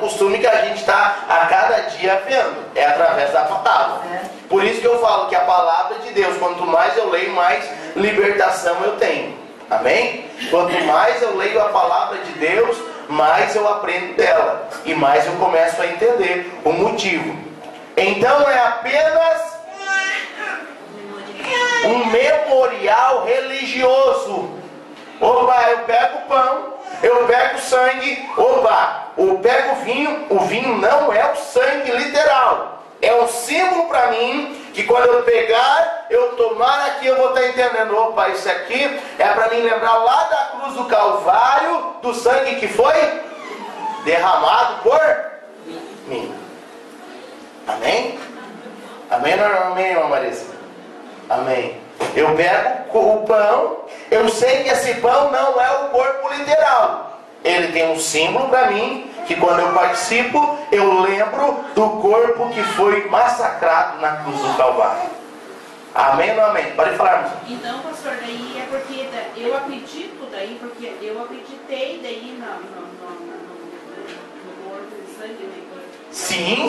costume que a gente está a cada dia vendo, é através da palavra. Por isso que eu falo que a palavra de Deus, quanto mais eu leio, mais libertação eu tenho. Amém? Quanto mais eu leio a palavra de Deus, mais eu aprendo dela e mais eu começo a entender o motivo. Então é apenas um memorial religioso. Opa, eu pego o pão, eu pego o sangue, opa, eu pego o vinho não é o sangue literal. É um símbolo para mim, que quando eu pegar, eu tomar aqui, eu vou estar entendendo, opa, isso aqui é para mim lembrar lá da cruz do Calvário, do sangue que foi derramado por mim. Amém? Amém ou não amém, irmã Marisa? Amém. Eu pego o pão, eu sei que esse pão não é o corpo literal. Ele tem um símbolo para mim, que quando eu participo, eu lembro do corpo que foi massacrado na cruz do Calvário. Amém ou não amém? Pode falar, irmão. Então, pastor, daí é porque eu acredito daí, porque eu acreditei daí no corpo de sangue, né? Sim.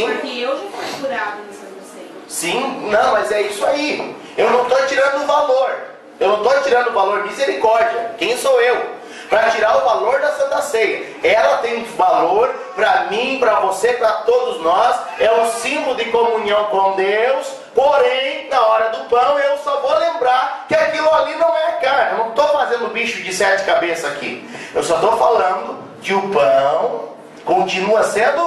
Porque eu já fui curado nessa ceia. Sim, não, mas é isso aí. Eu não estou tirando o valor. Eu não estou tirando o valor, misericórdia. Quem sou eu? Para tirar o valor da Santa Ceia. Ela tem valor para mim, para você, para todos nós. É um símbolo de comunhão com Deus. Porém, na hora do pão, eu só vou lembrar que aquilo ali não é carne. Eu não estou fazendo bicho de 7 cabeças aqui. Eu só estou falando que o pão continua sendo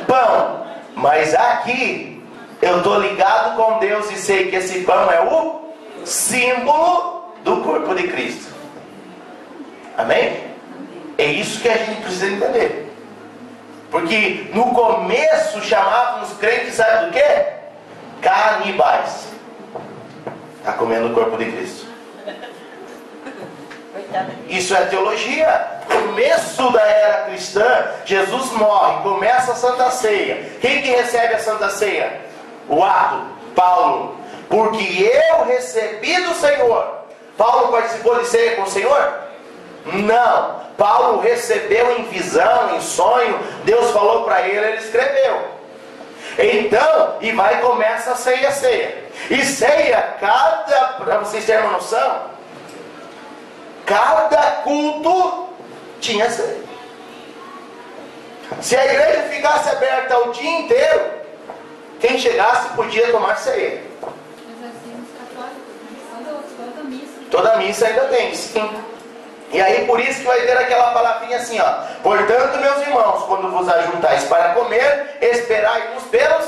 pão. Mas aqui, eu estou ligado com Deus e sei que esse pão é o símbolo do corpo de Cristo. Amém? É isso que a gente precisa entender. Porque no começo chamavam os crentes, sabe do quê? Canibais. Está comendo o corpo de Cristo. Isso é teologia. Começo da era cristã, Jesus morre, começa a Santa Ceia. Quem que recebe a Santa Ceia? O ato, Paulo. Porque eu recebi do Senhor. Paulo participou de ceia com o Senhor? Não, Paulo recebeu em visão, em sonho, Deus falou para ele escreveu. Então, e vai e começa a ceia. E ceia, para vocês terem uma noção, cada culto tinha ceia. Se a igreja ficasse aberta o dia inteiro, quem chegasse podia tomar ceia. Mas assim, os católicos, toda missa. Toda missa ainda tem, sim. E aí por isso que vai ter aquela palavrinha assim, ó. Portanto, meus irmãos, quando vos ajuntais para comer, esperai-vos pelos.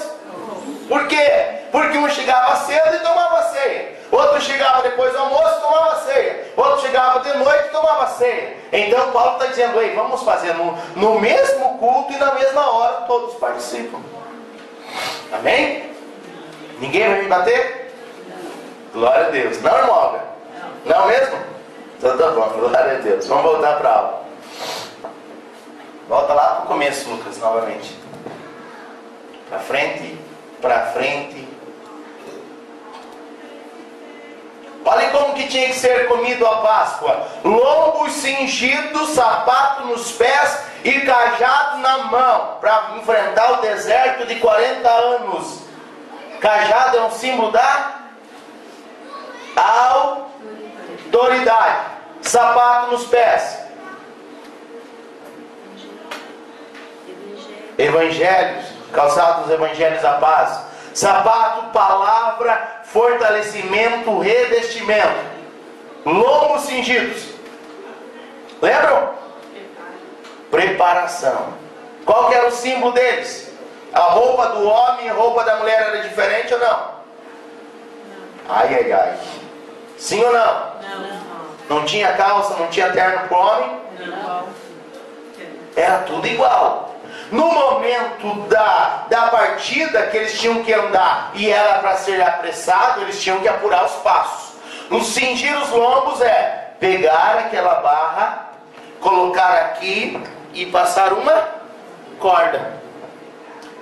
Por quê? Porque um chegava cedo e tomava ceia. Outro chegava depois do almoço e tomava ceia. Outro chegava de noite e tomava ceia. Então Paulo está dizendo, ei, vamos fazer no mesmo culto e na mesma hora todos participam. Amém? Ninguém vai me bater? Glória a Deus. Não, irmão Albert? Não mesmo? Então tá bom, glória a Deus. Vamos voltar para a aula. Volta lá para o começo, Lucas, novamente. Para frente, para frente. Olha como que tinha que ser comido a Páscoa. Lombos cingidos, sapato nos pés e cajado na mão. Para enfrentar o deserto de 40 anos. Cajado é um símbolo da autoridade. Sapato nos pés. Evangelhos. Calçado dos evangelhos da paz. Sapato, palavra, fortalecimento, revestimento. Lombos cingidos. Lembram? Preparação. Qual que era o símbolo deles? A roupa do homem e a roupa da mulher era diferente ou não? Ai, ai, ai. Sim ou não? Não tinha calça, não tinha terno para o homem? Era tudo igual. No momento da partida que eles tinham que andar e era para ser apressado, eles tinham que apurar os passos. No cingir os lombos é pegar aquela barra, colocar aqui e passar uma corda.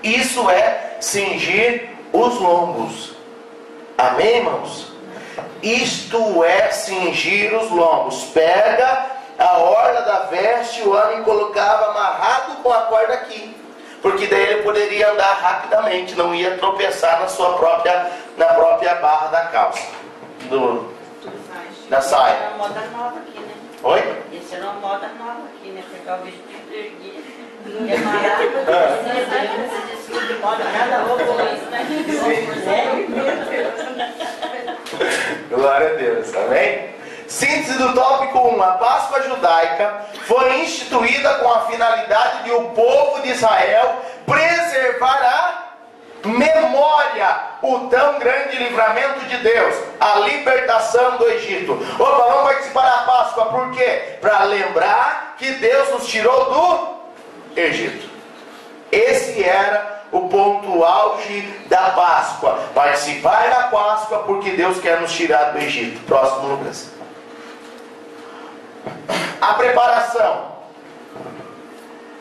Isso é cingir os lombos. Amém, irmãos? Isto é cingir os lombos. Pega a orla da veste, o homem colocava amarrado com a corda aqui, porque daí ele poderia andar rapidamente, não ia tropeçar na própria barra da calça, da saia. Isso é uma moda nova aqui, né? Oi? Isso é uma moda nova aqui, né? Pegar o vestido erguido e amarrar. Cada roupa isso, né? Glória a Deus, amém? Síntese do tópico 1. A Páscoa judaica foi instituída com a finalidade de o povo de Israel preservar a memória, o tão grande livramento de Deus, a libertação do Egito. Opa, vamos participar da Páscoa, por quê? Para lembrar que Deus nos tirou do Egito. Esse era o ponto auge da Páscoa. Participar da Páscoa porque Deus quer nos tirar do Egito. Próximo, Lucas. A preparação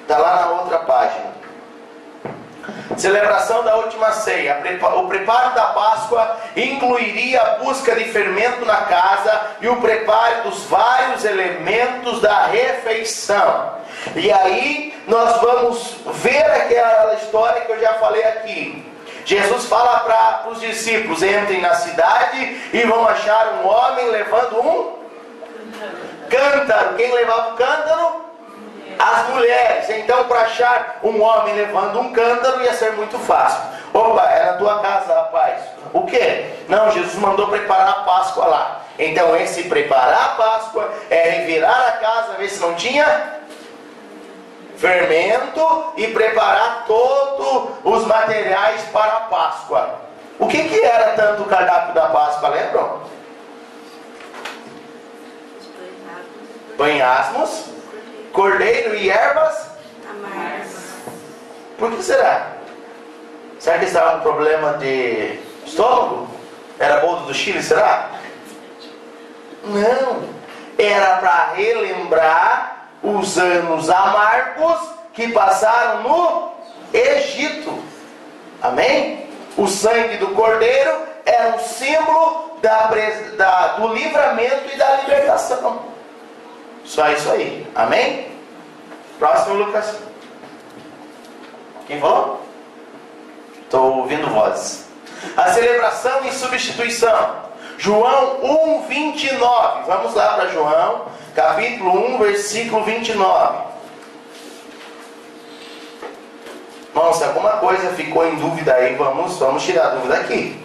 está lá na outra página. Celebração da última ceia. O preparo da Páscoa incluiria a busca de fermento na casa e o preparo dos vários elementos da refeição. E aí nós vamos ver aquela história que eu já falei aqui. Jesus fala para os discípulos: entrem na cidade e vão achar um homem levando um cântaro. Quem levava o cântaro? As mulheres. Então, para achar um homem levando um cântaro ia ser muito fácil. Opa, é na tua casa, rapaz. O quê? Não, Jesus mandou preparar a Páscoa lá. Então, esse preparar a Páscoa é revirar a casa, ver se não tinha fermento e preparar todos os materiais para a Páscoa. O que era tanto o cardápio da Páscoa, lembram? Pães asmos, cordeiro e ervas amargas. Por que será? Será que estava com problema de estômago? Era boldo do Chile, será? Não. Era para relembrar os anos amargos que passaram no Egito. Amém? O sangue do cordeiro era um símbolo do livramento e da libertação. Só isso aí. Amém? Próximo, Lucas. Quem falou? Estou ouvindo vozes. A celebração e substituição. João 1:29. Vamos lá para João, capítulo 1, versículo 29. Irmão, se alguma coisa ficou em dúvida aí, vamos tirar a dúvida aqui.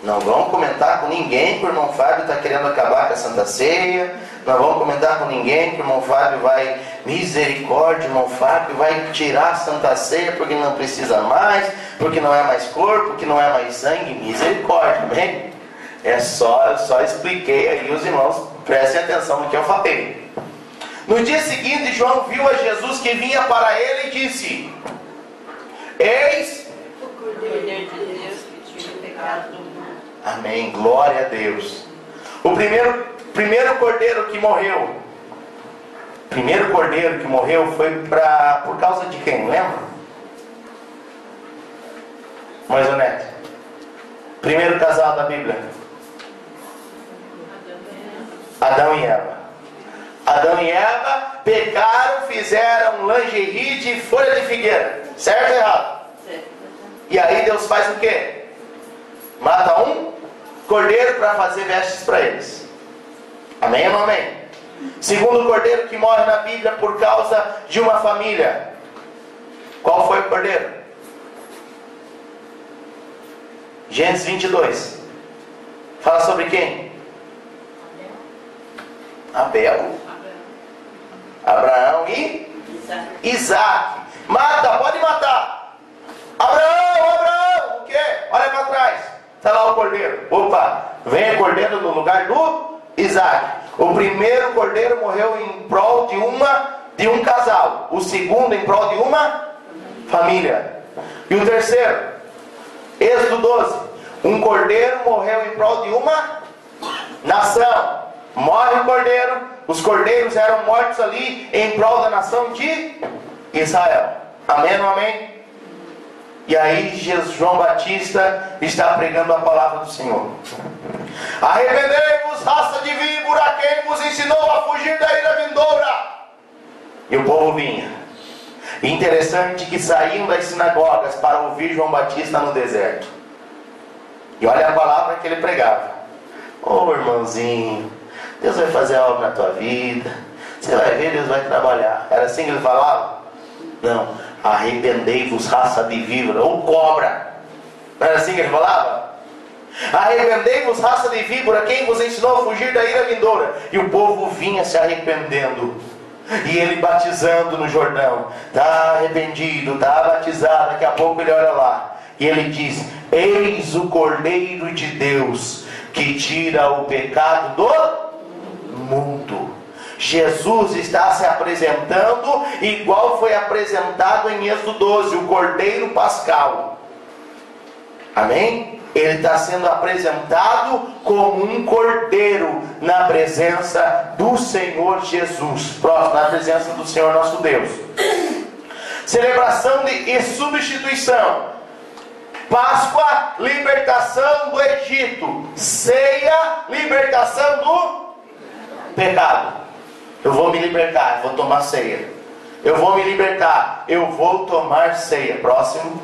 Não vamos comentar com ninguém que o irmão Fábio está querendo acabar com a Santa Ceia. Não vamos comentar com ninguém que o irmão Fábio vai, misericórdia, irmão Fábio vai tirar a Santa Ceia porque não precisa mais, porque não é mais corpo, que não é mais sangue. Misericórdia, amém? Só expliquei aí, os irmãos prestem atenção no que eu falei. No dia seguinte, João viu a Jesus que vinha para ele e disse: eis o Cordeiro de Deus que tira o pecado do mundo. Amém, glória a Deus. O primeiro cordeiro que morreu, foi por causa de quem? Lembra? Moisés, primeiro casal da Bíblia, Adão e Eva. Adão e Eva pecaram, fizeram lingerie de folha de figueira. Certo ou errado? Certo. E aí Deus faz o quê? Mata um cordeiro para fazer vestes para eles. Amém ou não amém? Segundo cordeiro que morre na Bíblia por causa de uma família. Qual foi o cordeiro? Gênesis 22. Fala sobre quem? Abel. Abraão e Isaac. Mata, pode matar. Abraão, o quê? Olha para trás. Está lá o cordeiro. Opa, vem o cordeiro no lugar do Isaac. O primeiro cordeiro morreu em prol de um casal. O segundo em prol de uma família. E o terceiro, Êxodo 12. Um cordeiro morreu em prol de uma nação. Morre o cordeiro. Os cordeiros eram mortos ali em prol da nação de Israel. Amém ou amém? E aí João Batista está pregando a palavra do Senhor. Arrependei-vos, raça de víbora, quem vos ensinou a fugir da ira vindoura. E o povo vinha. Interessante que saíam das sinagogas para ouvir João Batista no deserto. E olha a palavra que ele pregava. Ô irmãozinho, Deus vai fazer a obra na tua vida. Você vai ver, Deus vai trabalhar. Era assim que ele falava? Não. Arrependei-vos, raça de víbora, ou cobra. Não era assim que ele falava? Arrependei-vos, raça de víbora, quem vos ensinou a fugir da ira vindoura? E o povo vinha se arrependendo. E ele batizando no Jordão. Está arrependido, está batizado. Daqui a pouco ele olha lá. E ele diz: eis o Cordeiro de Deus que tira o pecado do mundo. Jesus está se apresentando igual foi apresentado em Êxodo 12, o Cordeiro Pascal. Amém? Ele está sendo apresentado como um cordeiro na presença do Senhor Jesus. Próximo, na presença do Senhor nosso Deus. Celebração e substituição. Páscoa, libertação do Egito. Ceia, libertação do pecado. Eu vou me libertar, vou tomar ceia. Eu vou me libertar, eu vou tomar ceia. Próximo.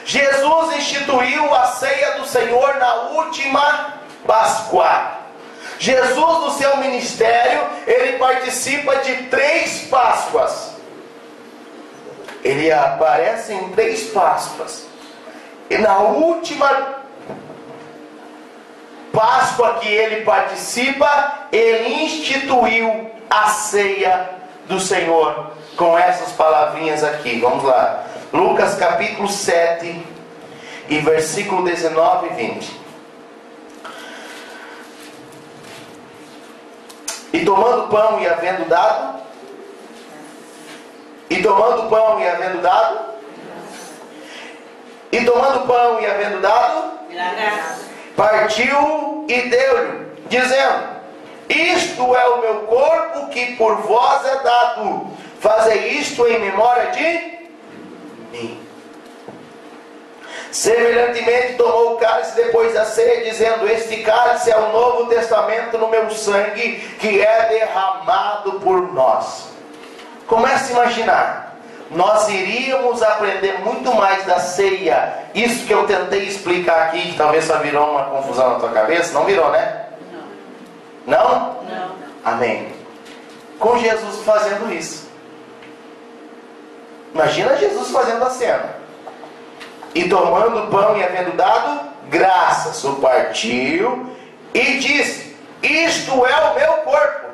Jesus instituiu a ceia do Senhor na última Páscoa. Jesus, no seu ministério, ele participa de 3 Páscoas. Ele aparece em 3 Páscoas. E na última Páscoa que ele participa, ele instituiu a ceia do Senhor com essas palavrinhas aqui. Vamos lá. Lucas capítulo 7 e versículo 19 e 20. E tomando pão e havendo dado, partiu e deu-lhe, dizendo: isto é o meu corpo que por vós é dado, fazei isto em memória de mim. Semelhantemente tomou o cálice depois da ceia, dizendo: este cálice é o novo testamento no meu sangue, que é derramado por nós. Comece a imaginar. Nós iríamos aprender muito mais da ceia. Isso que eu tentei explicar aqui, que talvez só virou uma confusão na tua cabeça. Não virou, né? Não? Não. Amém. Com Jesus fazendo isso. Imagina Jesus fazendo a cena. E tomando o pão e havendo dado graças, o partiu e disse: isto é o meu corpo.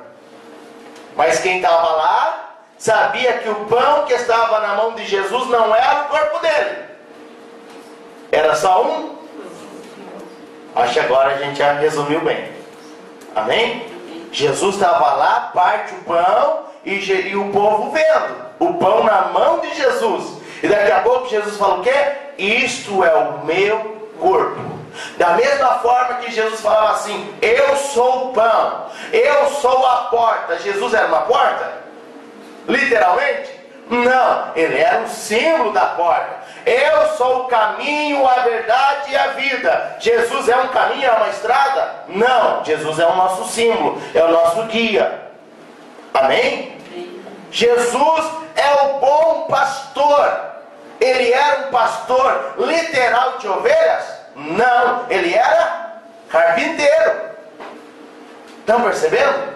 Mas quem estava lá sabia que o pão que estava na mão de Jesus não era o corpo dele. Era só um. Acho que agora a gente já resumiu bem. Amém? Jesus estava lá, parte o pão e o povo vendo o pão na mão de Jesus. E daqui a pouco Jesus fala o quê? Isto é o meu corpo. Da mesma forma que Jesus falava assim: eu sou o pão, eu sou a porta. Jesus era uma porta? Literalmente? Não, ele era um símbolo da porta. Eu sou o caminho, a verdade e a vida. Jesus é um caminho, é uma estrada? Não, Jesus é o nosso símbolo, é o nosso guia. Amém? Jesus é o bom pastor. Ele era um pastor literal de ovelhas? Não, ele era carpinteiro. Estão percebendo?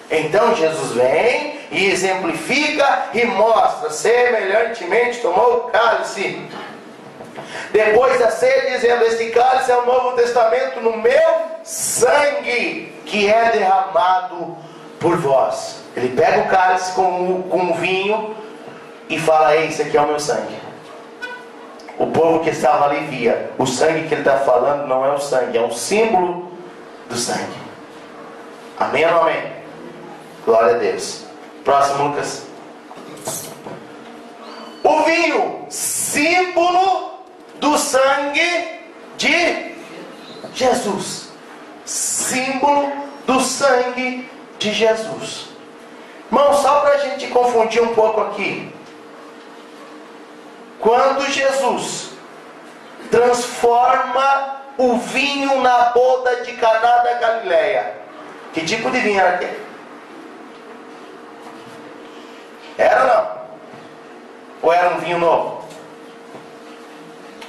Então Jesus vem e exemplifica e mostra: semelhantemente tomou o cálice depois da ceia, dizendo: este cálice é o Novo Testamento no meu sangue, que é derramado por vós. Ele pega o cálice com o vinho e fala: esse aqui é o meu sangue. O povo que estava ali via: o sangue que ele está falando não é o sangue, é um símbolo do sangue. Amém ou não amém? Glória a Deus. Próximo, Lucas. O vinho, símbolo do sangue de Jesus. Símbolo do sangue de Jesus. Irmão, só para a gente confundir um pouco aqui. Quando Jesus transforma o vinho na boda de Caná da Galileia, que tipo de vinho era aquele? Era ou não? Ou era um vinho novo?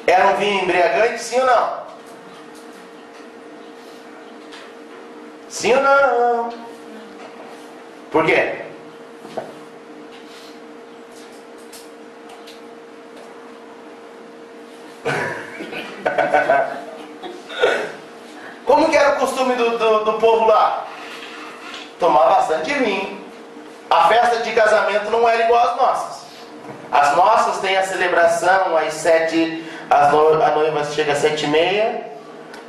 Era um vinho embriagante, sim ou não? Sim ou não? Por quê? Como que era o costume do povo lá? Tomar bastante vinho. A festa de casamento não era igual às nossas. As nossas têm a celebração às 7, a noiva chega às 7h30,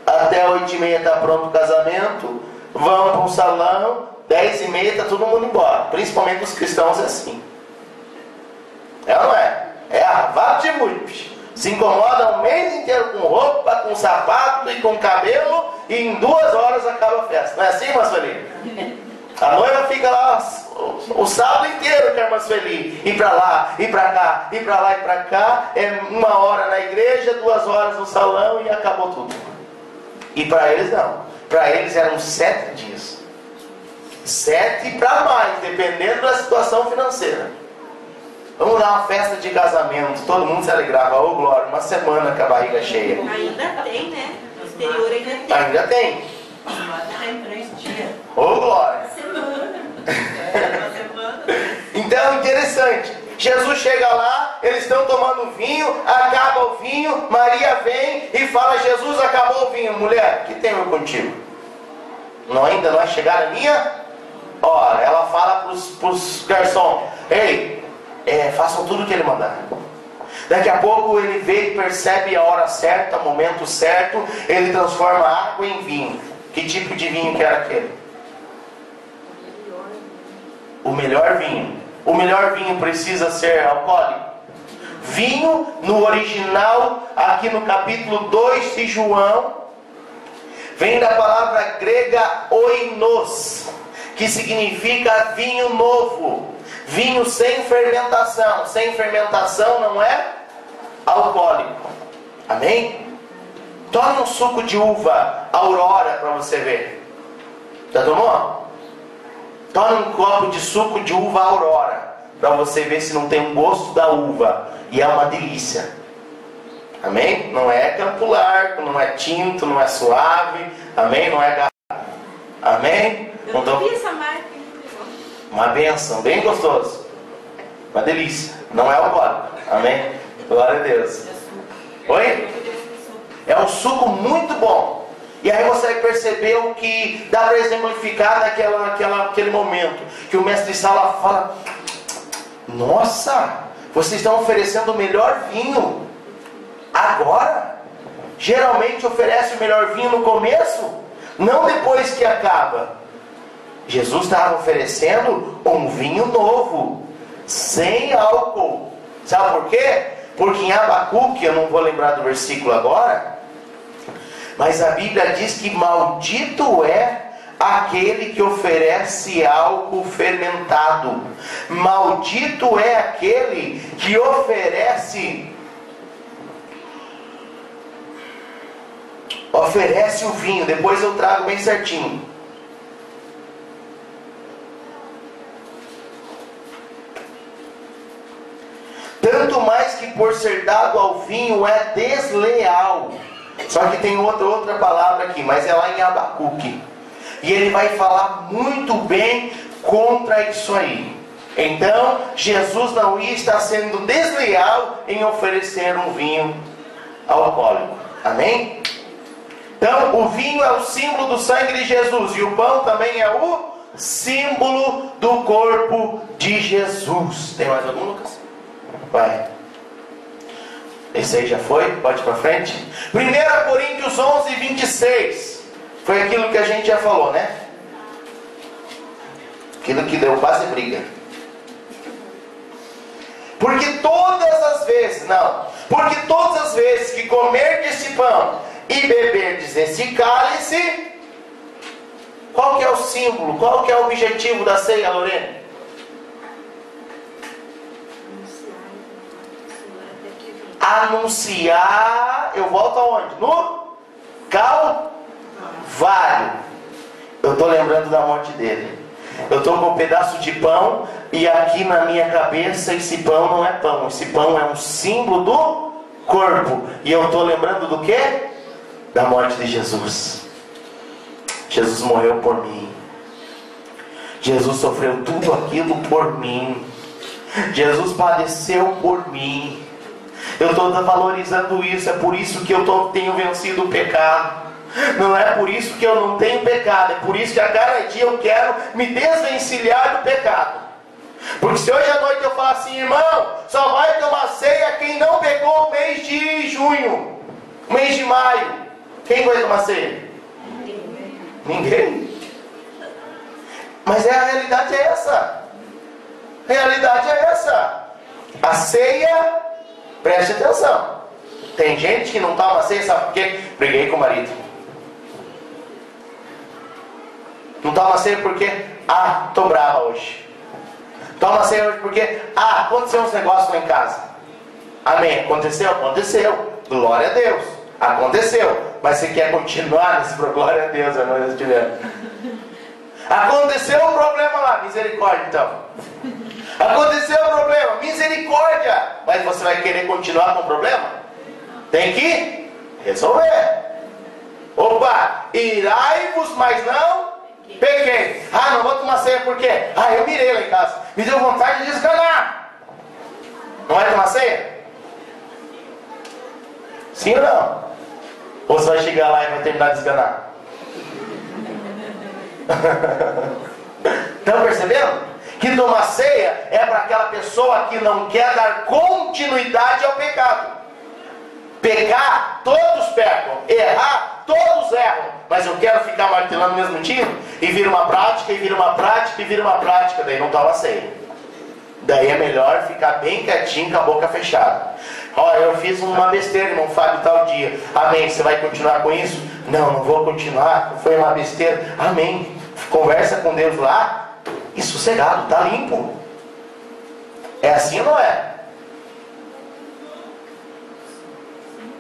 até 8h30 está pronto o casamento, vão para um salão, 10h30 está todo mundo embora. Principalmente os cristãos é assim. É ou não é? É arravado de muito. Se incomoda um mês inteiro com roupa, com sapato e com cabelo, e em 2 horas acaba a festa. Não é assim, irmã Sueli? A noiva fica lá o sábado inteiro com a irmã Sueli. Ir para lá, ir para cá, ir para lá e para cá. É 1 hora na igreja, 2 horas no salão e acabou tudo. E para eles não. Para eles eram 7 dias. 7 para mais, dependendo da situação financeira. Vamos dar uma festa de casamento, todo mundo se alegrava. Ô glória, uma semana com a barriga cheia. Ainda tem, né? No exterior ainda tem. Ainda tem. Tem 3 dias. Ô glória. Uma semana. Então, interessante. Jesus chega lá, eles estão tomando vinho, acaba o vinho, Maria vem e fala: Jesus, acabou o vinho. Mulher, o que tem eu contigo? Não, ainda não é chegada a minha? Ó, ela fala para os garçons: ei, façam tudo o que ele mandar. Daqui a pouco ele vê e percebe a hora certa, o momento certo, ele transforma a água em vinho. Que tipo de vinho que era aquele? O melhor vinho. O melhor vinho precisa ser alcoólico. Vinho, no original, aqui no capítulo 2 de João, vem da palavra grega oinos, que significa vinho novo. Vinho sem fermentação. Sem fermentação não é alcoólico. Amém? Tome um suco de uva Aurora para você ver. Já tomou? Tome um copo de suco de uva Aurora para você ver se não tem um gosto da uva. E é uma delícia. Amém? Não é Campo Largo, não é tinto, não é suave. Amém? Não é garrafa. Amém? Eu não vi essa marca. Uma benção, bem gostoso. Uma delícia. Não é alcoólico. Amém? Glória a Deus. Oi? É um suco muito bom. E aí você vai perceber o que dá para exemplificar naquele momento. Que o mestre Sala fala: nossa, vocês estão oferecendo o melhor vinho agora? Geralmente oferece o melhor vinho no começo, não depois que acaba. Jesus estava oferecendo um vinho novo, sem álcool. Sabe por quê? Porque em Abacuque, eu não vou lembrar do versículo agora, mas a Bíblia diz que maldito é aquele que oferece álcool fermentado. Maldito é aquele que oferece o vinho. Depois eu trago bem certinho. Tanto mais que por ser dado ao vinho é desleal. Só que tem outra palavra aqui, mas é lá em Abacuque. E ele vai falar muito bem contra isso aí. Então, Jesus não está sendo desleal em oferecer um vinho alcoólico. Amém? Então, o vinho é o símbolo do sangue de Jesus. E o pão também é o símbolo do corpo de Jesus. Tem mais algum, Lucas? Vai. Esse aí já foi? Pode ir para frente. 1 Coríntios 11, 26. Foi aquilo que a gente já falou, né? Aquilo que deu quase briga. Porque todas as vezes que comerdes esse pão e beberdes esse cálice, qual que é o símbolo? Qual que é o objetivo da ceia, Lorena? Anunciar, eu volto aonde? No Calvário. Eu estou lembrando da morte dele. Eu estou com um pedaço de pão e aqui na minha cabeça esse pão não é pão. Esse pão é um símbolo do corpo. E eu estou lembrando do quê? Da morte de Jesus. Jesus morreu por mim. Jesus sofreu tudo aquilo por mim. Jesus padeceu por mim. Eu estou valorizando isso. É por isso que eu tenho vencido o pecado. Não é por isso que eu não tenho pecado. É por isso que a cada dia eu quero me desvencilhar do pecado. Porque se hoje à noite eu falar assim: irmão, só vai tomar ceia quem não pecou o mês de junho, o mês de maio, quem vai tomar ceia? Ninguém. Mas a realidade é essa. A realidade é essa. A ceia, preste atenção, tem gente que não toma ceia, sabe por quê? Briguei com o marido. Não toma ceia porque tô brava hoje. Toma ceia hoje porque aconteceu uns negócios lá em casa. Amém? Aconteceu? Aconteceu. Glória a Deus. Aconteceu. Mas você quer continuar nesse glória a Deus, irmão, se tiver. Aconteceu um problema lá, misericórdia então. Aconteceu um problema, misericórdia. Mas você vai querer continuar com o problema? Tem que resolver. Opa, irai-vos, mas não pequei. Não vou tomar ceia por quê? Eu mirei lá em casa. Me deu vontade de desganar. Não vai tomar ceia? Sim ou não? Ou você vai chegar lá e vai terminar de desganar? Estão percebendo? Que tomar ceia é para aquela pessoa que não quer dar continuidade ao pecado. Pecar, todos pecam. Errar, todos erram. Mas eu quero ficar martelando o mesmo tiro. E vira uma prática, e vira uma prática, e vira uma prática. Daí não toma ceia. Daí é melhor ficar bem quietinho com a boca fechada. Eu fiz uma besteira, irmão Fábio, tal dia. Amém, você vai continuar com isso? Não vou continuar. Foi uma besteira. Amém. Conversa com Deus lá. E sossegado, tá limpo. É assim ou não é?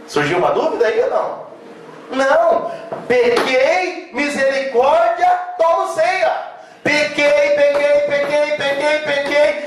Surgiu uma dúvida aí ou não? Não. Pequei, misericórdia, tomo ceia. Pequei.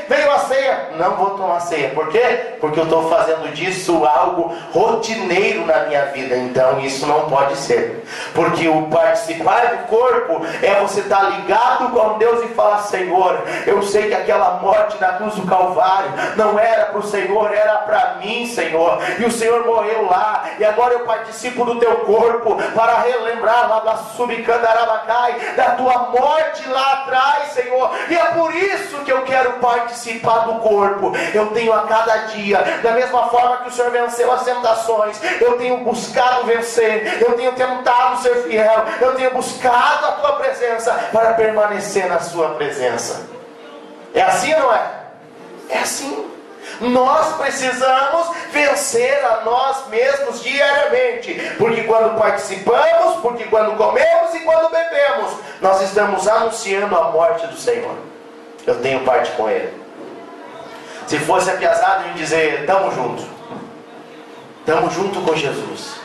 Veio a ceia. Não vou tomar ceia. Por quê? Porque eu estou fazendo disso algo rotineiro na minha vida. Então isso não pode ser. Porque o participar do corpo é você estar ligado com Deus e falar: Senhor, eu sei que aquela morte na cruz do Calvário não era para o Senhor, era para mim, Senhor. E o Senhor morreu lá, e agora eu participo do teu corpo para relembrar lá da Subicandarabacai, da tua morte lá atrás, Senhor. E é por isso que eu quero participar do corpo. Eu tenho a cada dia, da mesma forma que o Senhor venceu as tentações, eu tenho buscado vencer, eu tenho tentado ser fiel, eu tenho buscado a tua presença para permanecer na sua presença. É assim ou não é? É assim. Nós precisamos vencer a nós mesmos diariamente, porque quando participamos, porque quando comemos e quando bebemos, nós estamos anunciando a morte do Senhor. Eu tenho parte com Ele. Se fosse apiazado em dizer: estamos juntos, estamos junto com Jesus,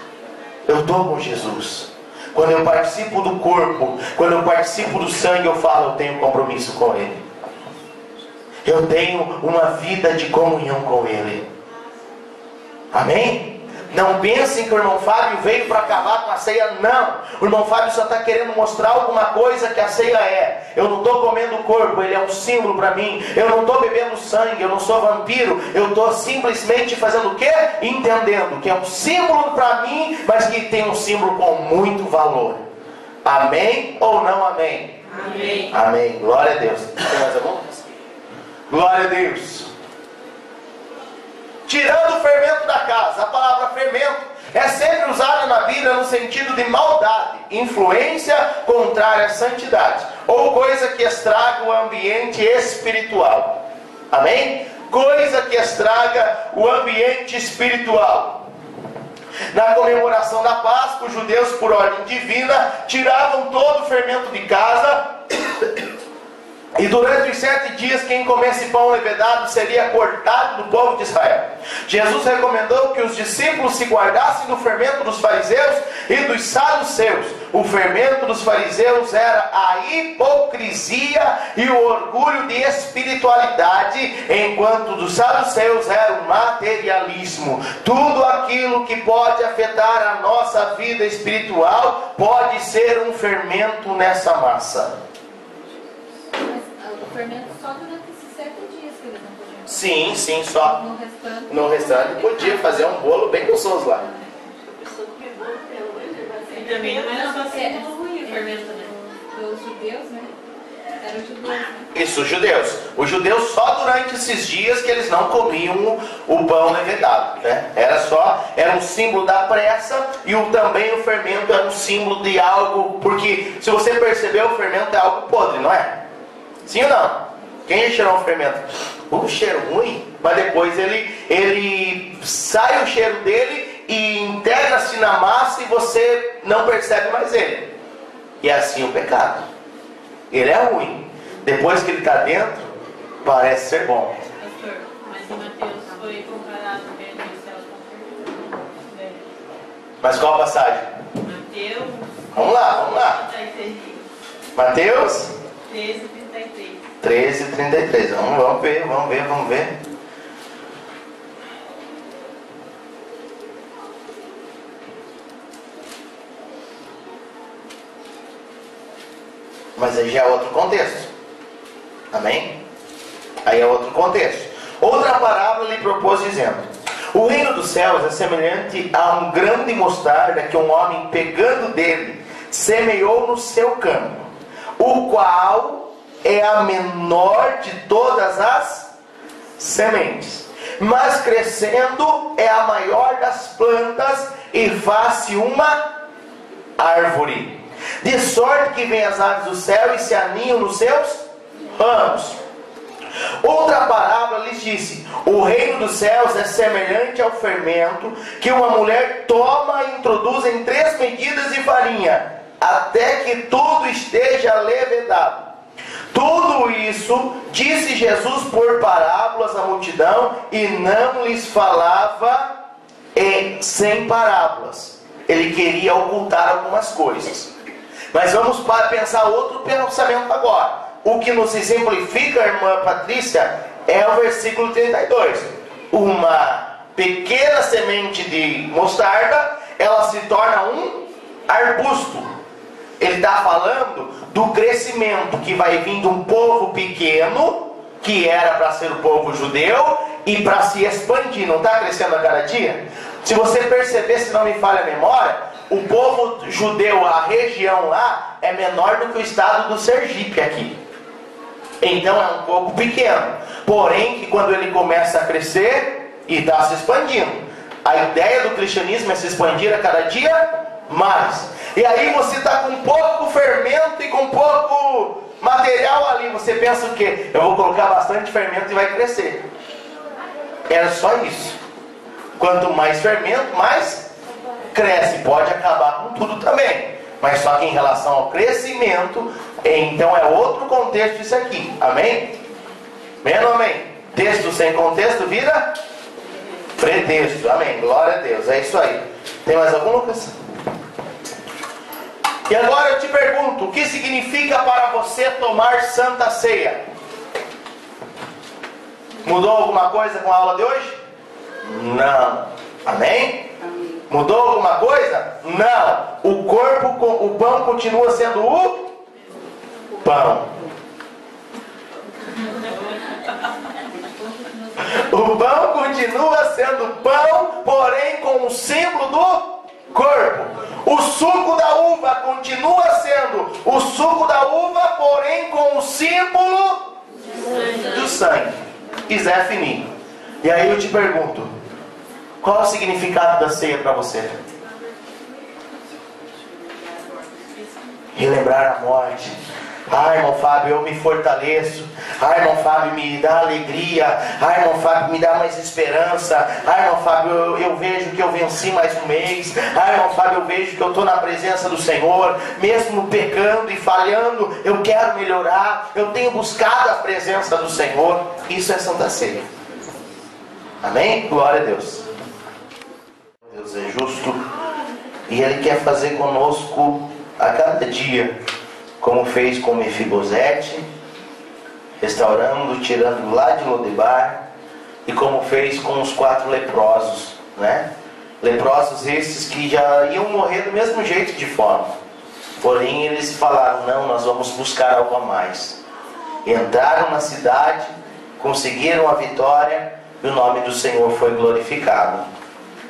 eu estou com Jesus. Quando eu participo do corpo, quando eu participo do sangue, eu falo: eu tenho compromisso com Ele, eu tenho uma vida de comunhão com Ele. Amém? Não pensem que o irmão Fábio veio para acabar com a ceia. Não, o irmão Fábio só está querendo mostrar alguma coisa que a ceia é. Eu não estou comendo o corpo, ele é um símbolo para mim. Eu não estou bebendo sangue, eu não sou vampiro. Eu estou simplesmente fazendo o quê? Entendendo que é um símbolo para mim, mas que tem um símbolo com muito valor. Amém ou não amém? Amém. Amém, glória a Deus. Tem mais algum? Glória a Deus. Tirando o fermento da casa. A palavra fermento é sempre usada na Bíblia no sentido de maldade, influência contrária à santidade, ou coisa que estraga o ambiente espiritual. Amém? Coisa que estraga o ambiente espiritual. Na comemoração da Páscoa, os judeus, por ordem divina, tiravam todo o fermento de casa. E durante os 7 dias, quem comesse pão levedado seria cortado do povo de Israel. Jesus recomendou que os discípulos se guardassem do fermento dos fariseus e dos saduceus. O fermento dos fariseus era a hipocrisia e o orgulho de espiritualidade, enquanto dos saduceus era o materialismo. Tudo aquilo que pode afetar a nossa vida espiritual pode ser um fermento nessa massa. O fermento só durante esses 7 dias que eles não podiam. Sim, só. No restante podia fazer um bolo bem gostoso lá. Também não era só ser ruim o fermento, né? Os judeus, né? Eram judeus, né? Isso, os judeus. Os judeus só durante esses dias que eles não comiam o pão levedado, né? Era um símbolo da pressa, e também o fermento era um símbolo de algo, porque se você perceber, o fermento é algo podre, não é? Sim ou não? Quem já cheirou um fermento? Cheiro ruim, mas depois ele sai o cheiro dele e integra-se na massa e você não percebe mais ele. E é assim o pecado. Ele é ruim. Depois que ele está dentro, parece ser bom. Pastor, mas em Mateus foi comparado o reino dos céus com o fermento. Mas qual a passagem? Mateus. Vamos lá. Mateus 13:33. 13:33. Vamos ver. Mas aí já é outro contexto. Amém? Aí é outro contexto. Outra parábola lhe propôs dizendo: o reino dos céus é semelhante a um grão de mostarda que um homem, pegando dele, semeou no seu campo, o qual é a menor de todas as sementes, mas crescendo é a maior das plantas e faz-se uma árvore, de sorte que vêm as aves do céu e se aninham nos seus ramos. Outra parábola lhes disse: o reino dos céus é semelhante ao fermento que uma mulher toma e introduz em 3 medidas de farinha, até que tudo esteja levedado. Tudo isso disse Jesus por parábolas à multidão, e não lhes falava sem parábolas. Ele queria ocultar algumas coisas. Mas vamos pensar outro pensamento agora. O que nos exemplifica, irmã Patrícia, é o versículo 32. Uma pequena semente de mostarda, ela se torna um arbusto. Ele está falando do crescimento que vai vir de um povo pequeno, que era para ser o povo judeu, e para se expandir. Não está crescendo a cada dia? Se você perceber, se não me falha a memória, o povo judeu, a região lá, é menor do que o estado do Sergipe aqui. Então é um pouco pequeno. Porém, que quando ele começa a crescer e está se expandindo. A ideia do cristianismo é se expandir a cada dia mais. E aí você está com pouco fermento e com pouco material ali. Você pensa o quê? Eu vou colocar bastante fermento e vai crescer. Era só isso. Quanto mais fermento, mais cresce. Pode acabar com tudo também. Mas só que em relação ao crescimento, então é outro contexto isso aqui. Amém? Amém ou amém? Texto sem contexto vira pretexto. Amém. Glória a Deus. É isso aí. Tem mais algum, Lucas? E agora eu te pergunto, o que significa para você tomar Santa Ceia? Mudou alguma coisa com a aula de hoje? Não. Amém? Mudou alguma coisa? Não. O pão continua sendo o pão. O pão continua sendo pão, porém com o símbolo do corpo. O suco da uva continua sendo o suco da uva, porém com o símbolo do sangue. Quiser finir. E aí eu te pergunto, qual é o significado da ceia para você? Relembrar a morte. Ai, irmão Fábio, eu me fortaleço. Ai, irmão Fábio, me dá alegria. Ai, irmão Fábio, me dá mais esperança. Ai, irmão Fábio, eu vejo que eu venci mais um mês. Ai, irmão Fábio, eu vejo que eu estou na presença do Senhor. Mesmo pecando e falhando, eu quero melhorar. Eu tenho buscado a presença do Senhor. Isso é Santa Ceia. Amém? Glória a Deus. Deus é justo e Ele quer fazer conosco a cada dia, como fez com Mefibosete, restaurando, tirando lá de Lodebar, e como fez com os 4 leprosos, né? Leprosos esses que já iam morrer do mesmo jeito de fome. Porém eles falaram, não, nós vamos buscar algo a mais. Entraram na cidade, conseguiram a vitória, e o nome do Senhor foi glorificado.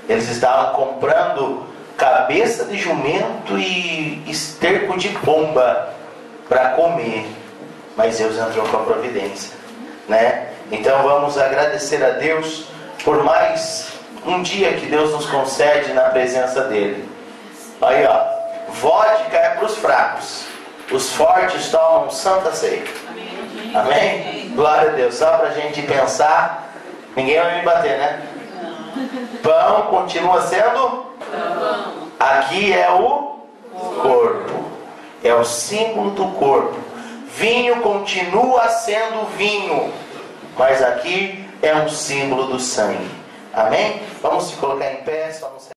Eles estavam comprando cabeça de jumento e esterco de pomba para comer, mas Deus entrou com a providência, né? Então vamos agradecer a Deus por mais um dia que Deus nos concede na presença dele. Aí ó, vodka é para os fracos, os fortes tomam Santa Ceia. Amém? Glória a Deus. Só para a gente pensar, ninguém vai me bater, né? Pão continua sendo pão. Aqui é o corpo. É o símbolo do corpo. Vinho continua sendo vinho. Mas aqui é um símbolo do sangue. Amém? Vamos se colocar em pé. Vamos